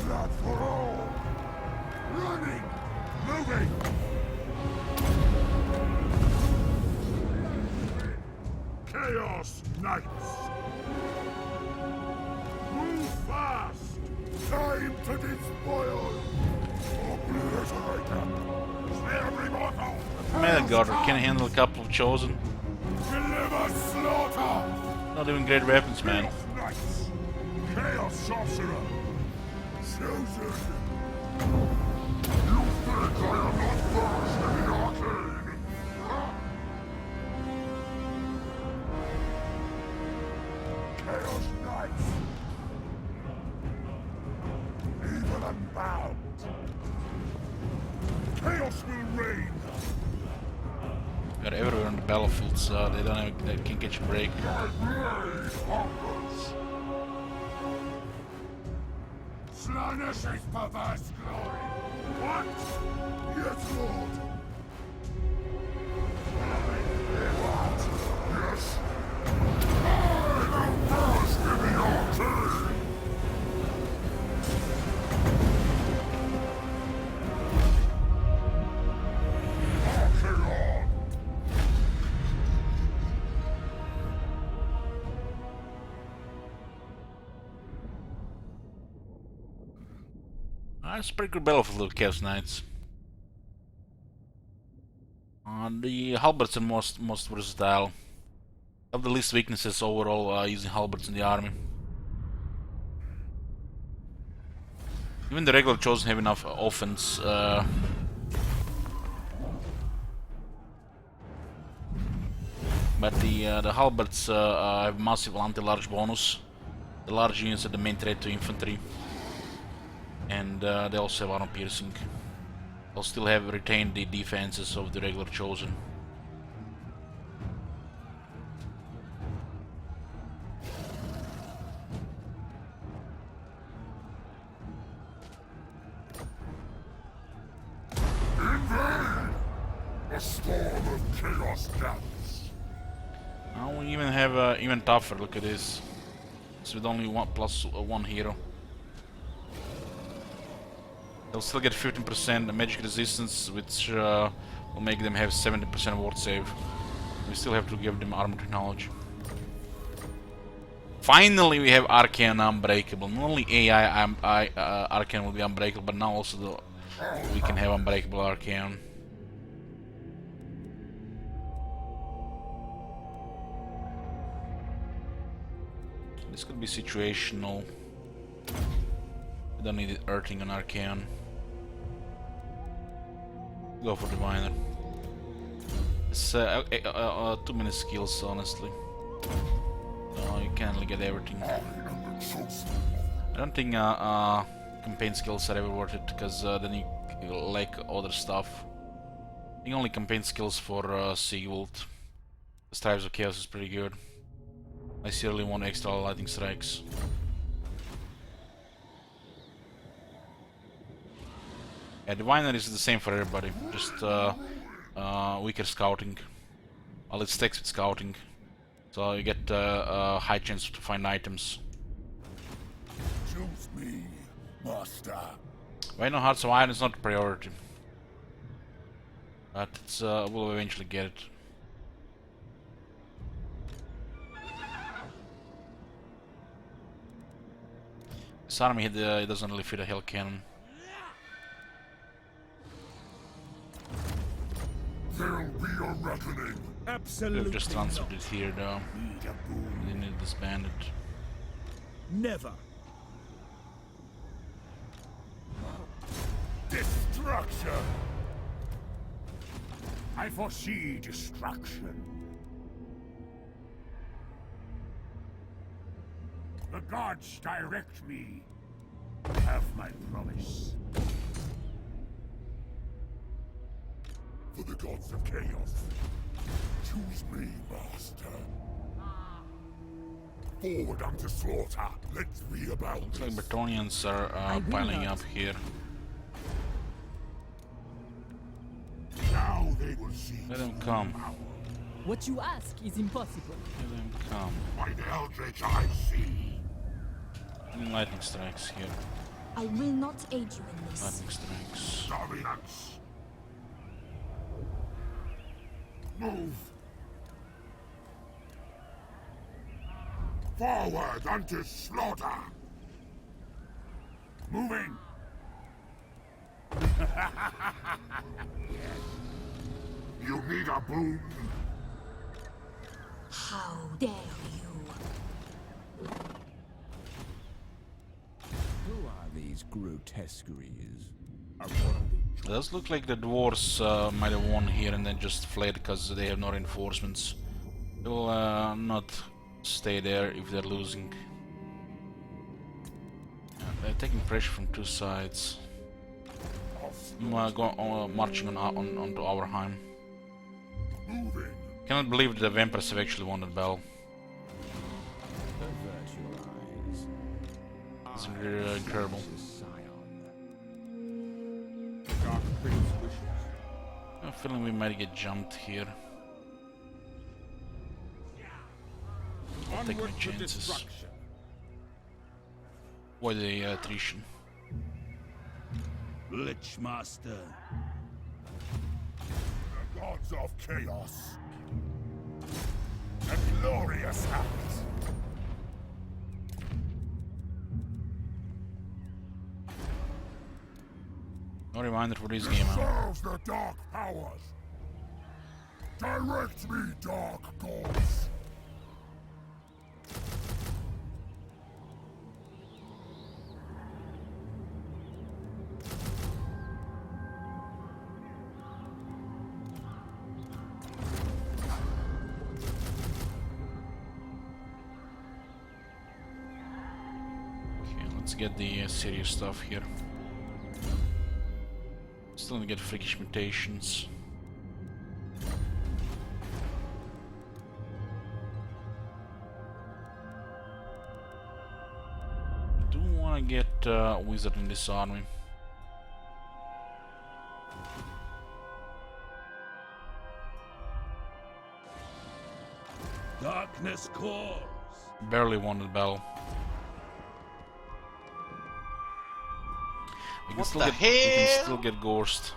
Blood for all! Running! Moving! Chaos Knights! Move fast! Time to despoil! Obliterate them! Slay every mortal! Melgarder can handle a couple of chosen. Deliver slaughter! Not even great weapons, man. Chaos Knights! Chaos Sorcerer! Chosen! You think I am not versed in the arcane? Chaos Knights! Evil unbound! Chaos will reign! They're everywhere on the battlefield, so they can't catch a break. My blade hungers. Slaanesh is perverse glory! What? Yes, Lord. Yes. I am versed in the arcane. Archaon. It's a pretty good battlefield of Chaos Knights. The halberds are most versatile. Have the least weaknesses overall using halberds in the army. Even the regular chosen have enough offense. But the halberds have massive anti-large bonus. The large units are the main threat to infantry. And they also have armor piercing. They'll still have retained the defenses of the regular chosen. A storm of chaos gathers. Now we even have even tougher. Look at this. It's with only one hero. They'll still get 15% magic resistance, which will make them have 70% ward save. We still have to give them armor technology. Finally, we have Arcane Unbreakable. Not only AI Arcane will be unbreakable, but now also we can have Unbreakable Arcane. This could be situational. We don't need it earthing on Arcane. Go for Diviner. It's too many skills, honestly. No, you can't get everything. I don't think campaign skills are ever worth it, because then you lack other stuff. I think only campaign skills for Sigvald. Strives of Chaos is pretty good. I seriously want extra lightning strikes. Yeah, Diviner is the same for everybody, just weaker scouting. Well, it stacks with scouting, so you get a high chance to find items. Choose me, master. Right now, Hearts of Iron is not a priority, but it's we'll eventually get it. This army it doesn't really fit a Hell Cannon. There'll be a reckoning. Absolutely. We've just transferred it here though. Need a boon. They need to disband it. Never. Destruction! I foresee destruction. The gods direct me. Have my promise. For the gods of chaos. Choose me, master. Forward unto slaughter. Let's be about Looks like this. Bretonnians are will piling not. up here. Now they will see. Let them come. What you ask is impossible. Let them come. By the eldritch I see. Any lightning strikes here. I will not aid you in this. Lightning strikes. Dominance. Move. Forward unto slaughter! Moving! You need a boon? How dare you? Who are these grotesqueries? It does look like the dwarves might have won here and then just fled because they have no reinforcements. They will not stay there if they're losing. They're taking pressure from two sides. Marching onto Auerheim. Moving! Cannot believe the vampires have actually won that battle. Avert your eyes. It's incredible. Scion. Dark Prince wishes. I have a feeling we might get jumped here. I'll take my Onward to chances. destruction. Avoid the attrition. Lichmaster. The gods of chaos! A glorious act! No reminder for this game, huh? Serves the dark powers! Direct me, dark gods! Okay, let's get the serious stuff here. Still gonna get freakish mutations. I do wanna get wizard in this army. Darkness calls. Barely won the battle. We can What still the get, we can hell? still get Gorst.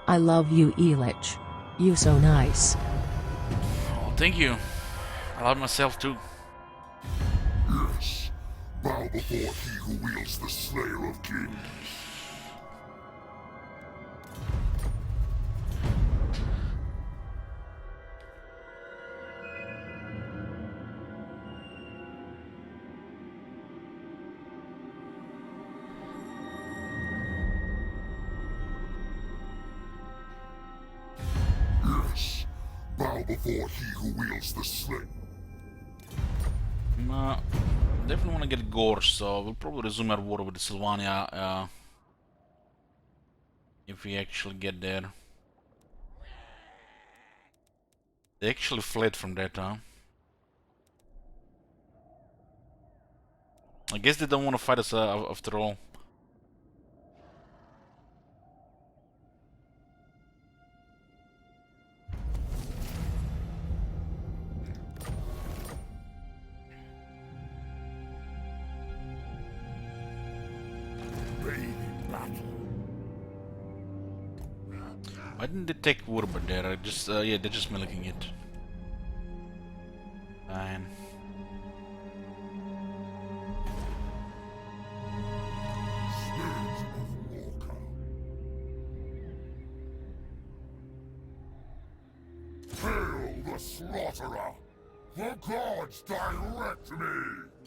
I love you, Elich. You so nice. Oh, thank you. I love myself too. Yes! Bow before he who wields the Slayer of Kings! Yes! Bow before he who wields the Slayer. Definitely want to get Gorst, so we'll probably resume our war with Sylvania if we actually get there. They actually fled from that, huh? I guess they don't want to fight us after all. Why didn't they take Wurba there? Just yeah, they're just milking it. Fine. Spirit of Walker. Hail the Slaughterer! The gods direct me!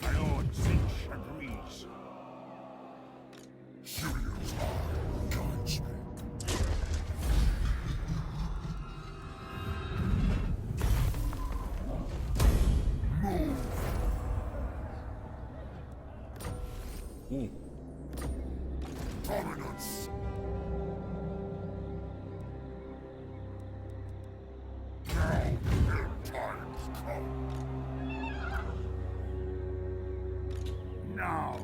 My Lord Zinch agrees. Sirius eye guides me. Ooh. Dominance! Now end times come. Now.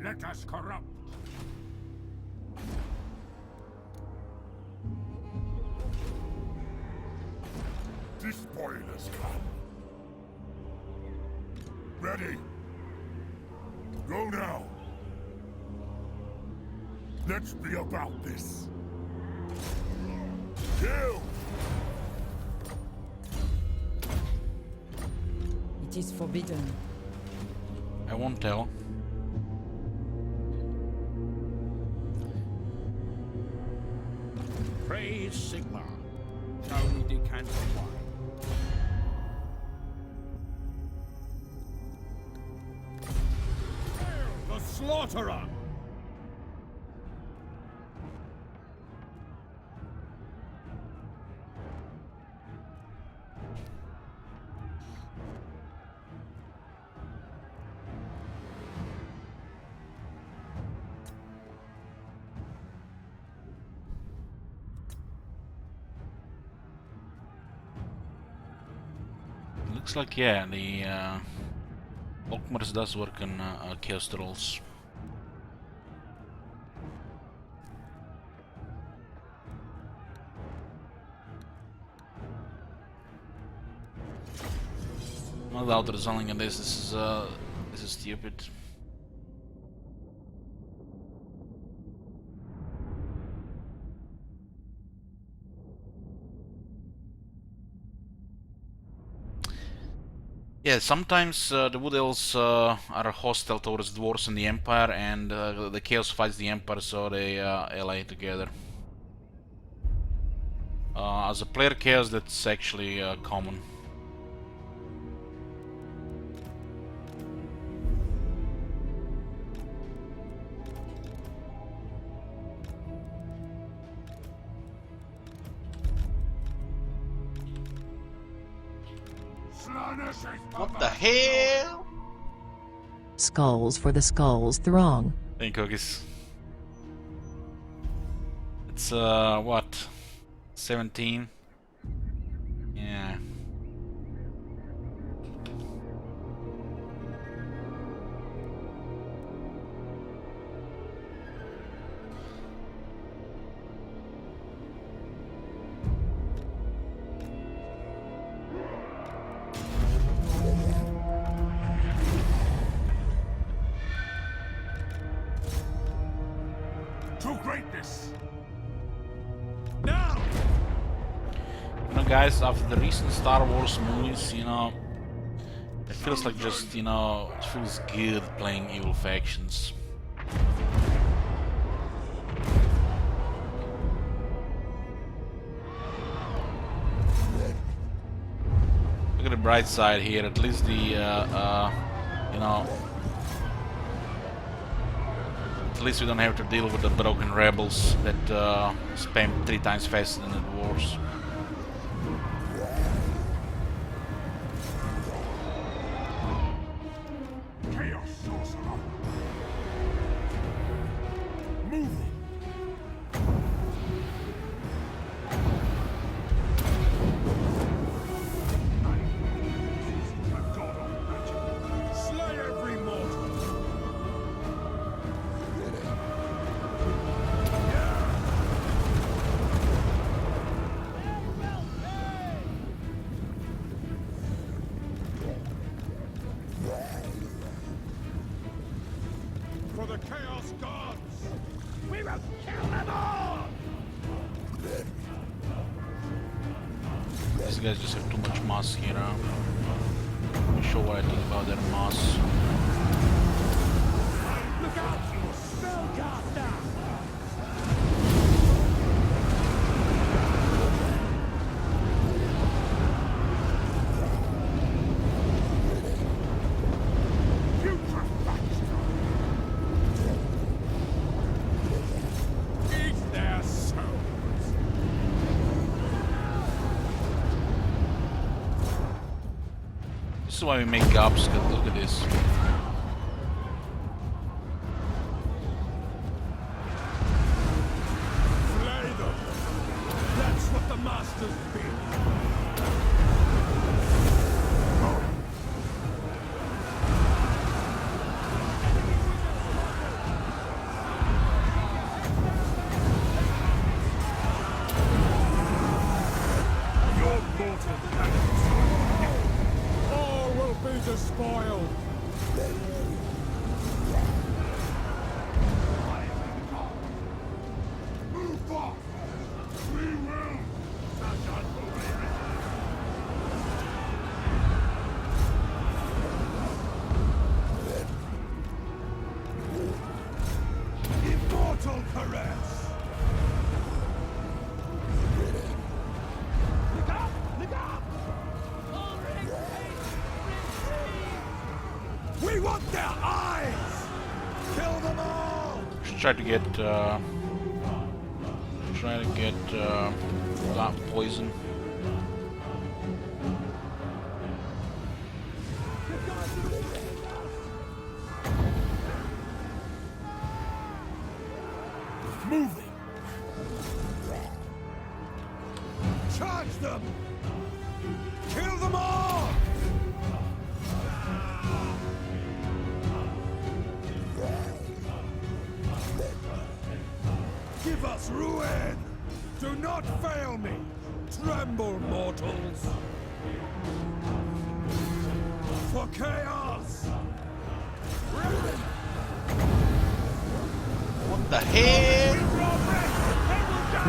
Let us corrupt. Despoilers come. Ready? Go now. Let's be about this. Kill! It is forbidden. I won't tell. Praise Sigmar. Shall we decant the wine? The Slaughterer! Looks like, yeah, the Okmars does work on Chaos Trolls. No doubt there's something in this. This is stupid. Yeah, sometimes the Wood Elves are hostile towards dwarves in the Empire, and the Chaos fights the Empire, so they ally together. As a player Chaos, that's actually common. What the hell? Skulls for the Skulls Throng. Thank you, cookies. It's what? 17? Yeah. To greatness! You know, guys, after the recent Star Wars movies, you know, it feels like just, you know, it feels good playing evil factions. Look at the bright side here, at least the, you know, at least we don't have to deal with the broken rebels that spam 3 times faster than the dwarves. Chaos Sorcerer! Move! Slay every mortal! For the Chaos Gods! We will kill them all! These guys just have too much mass here. Let me show what I think about their mass. Look out, you spellcaster! Putrefaction! Eat their souls! This is why we make gobs. Look at this. Slay them! That's what the Masters bid! Your mortal hands! All will be despoiled! Move off! We will want their eyes! Kill them all! Should try to get that poison. Moving. Charge them! Kill them all! Give us ruin! Do not fail me! Tremble, mortals! For chaos! What the hell?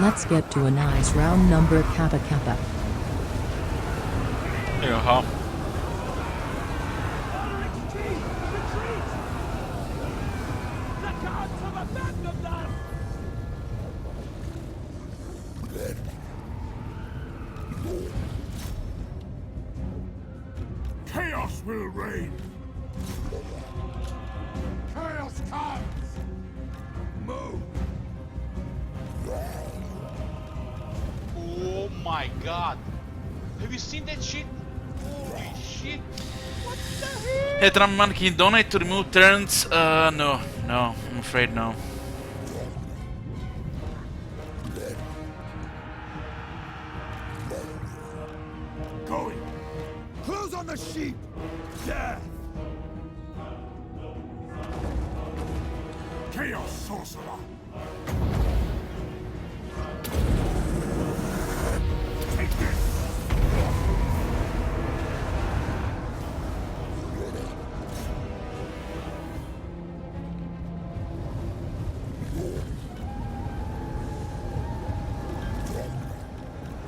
Let's get to a nice round number Kappa Kappa. Jaha. Chaos will reign. Chaos comes! Move! Oh my god. Have you seen that shit? Holy shit. What the hell? Hey Trumpman, can you donate to remove turns? No, I'm afraid no. Going! Close on the sheep! Death! Chaos sorcerer. Take this.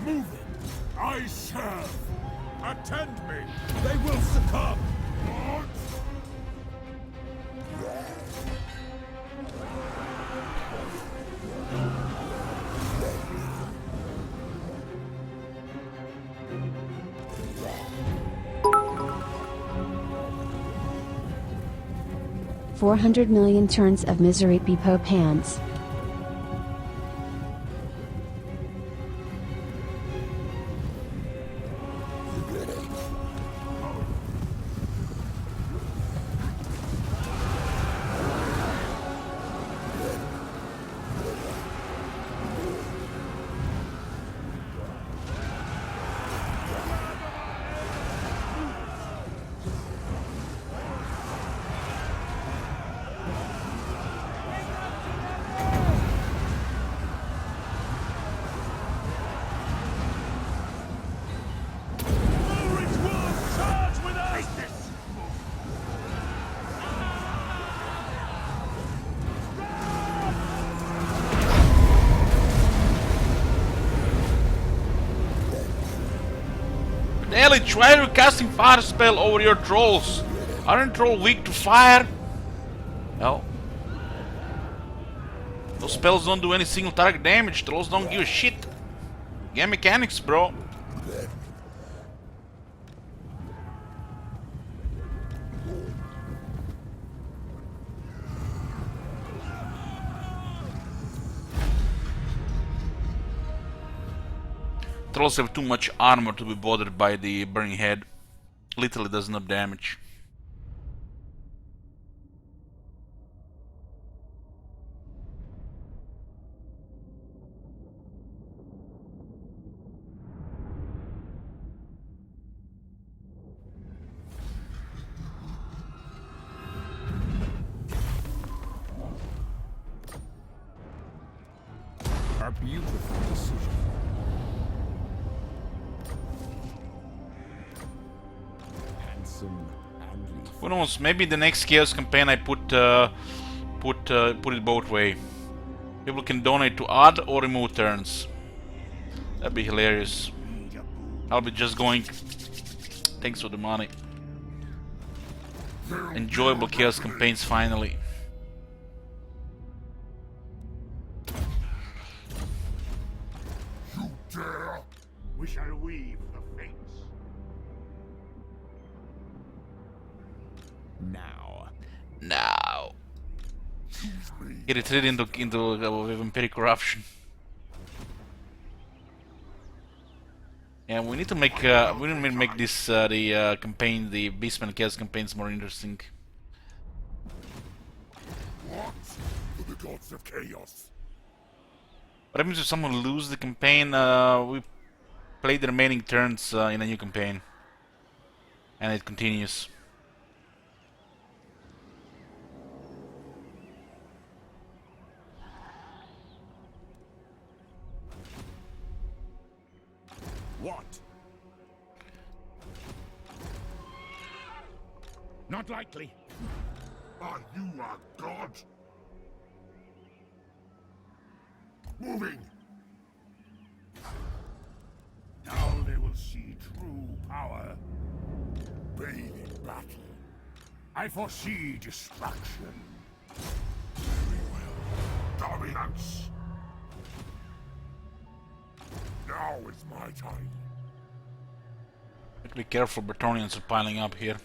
Moving. I serve. Attend me! They will succumb! What? 400 million turns of misery Bepo pants. Ellie, try casting fire spell over your trolls. Aren't trolls weak to fire? Well, those spells don't do any single target damage. Trolls don't give a shit. Game mechanics, bro. Trolls have too much armor to be bothered by the burning head. Literally does enough damage. A beautiful decision. Who knows? Maybe the next Chaos campaign I put it both way. People can donate to add or remove turns. That'd be hilarious. I'll be just going. Thanks for the money. Enjoyable Chaos campaigns finally. You dare? We shall weave the fates. Now No. He retreated into vampiric corruption. And we need to make this the campaign, the Beastman Chaos campaigns, more interesting. What? For the gods of chaos. What happens if someone loses the campaign? We play the remaining turns in a new campaign, and it continues. What? Not likely. Are you a god? Moving! Now they will see true power. Bathe in battle. I foresee destruction. Very well. Dominance! Now is my time. Be careful, Bretonnians are piling up here.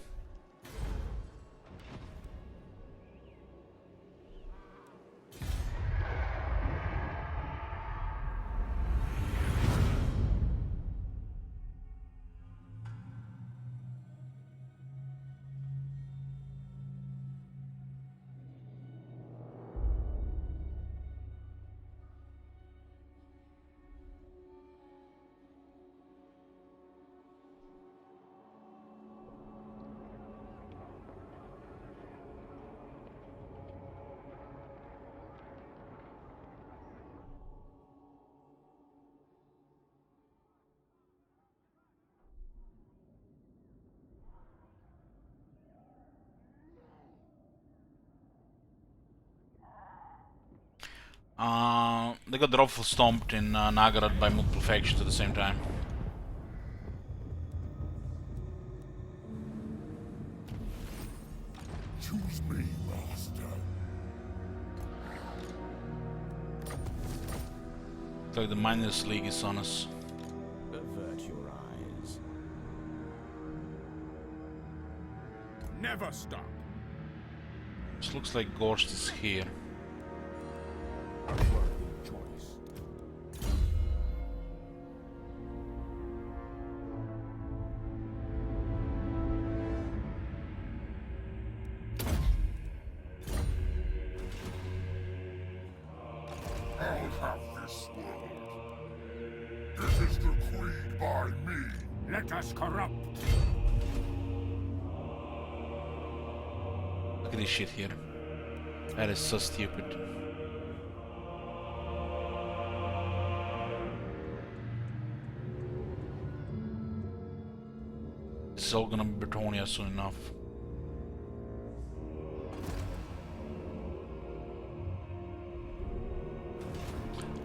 They got Dropful stomped in Nagarad by multiple factions at the same time. Choose me, master. Looks like the Miners League is on us. Avert your eyes. Never stop. This looks like Gorst is here. A worthy choice. I'll have this world. It is decreed by me. Let us corrupt. Look at this shit here. That is so stupid. This is all gonna be Bretonia soon enough.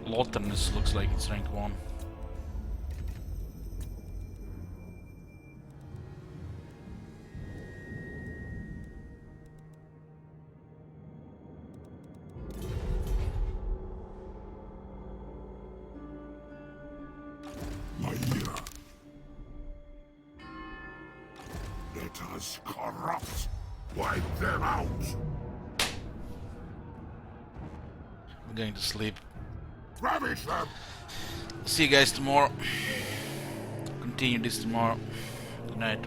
Lotherness looks like it's rank 1. Maia. Let us corrupt. Wipe them out. I'm going to sleep. Ravage them. See you guys tomorrow. Continue this tomorrow. Good night.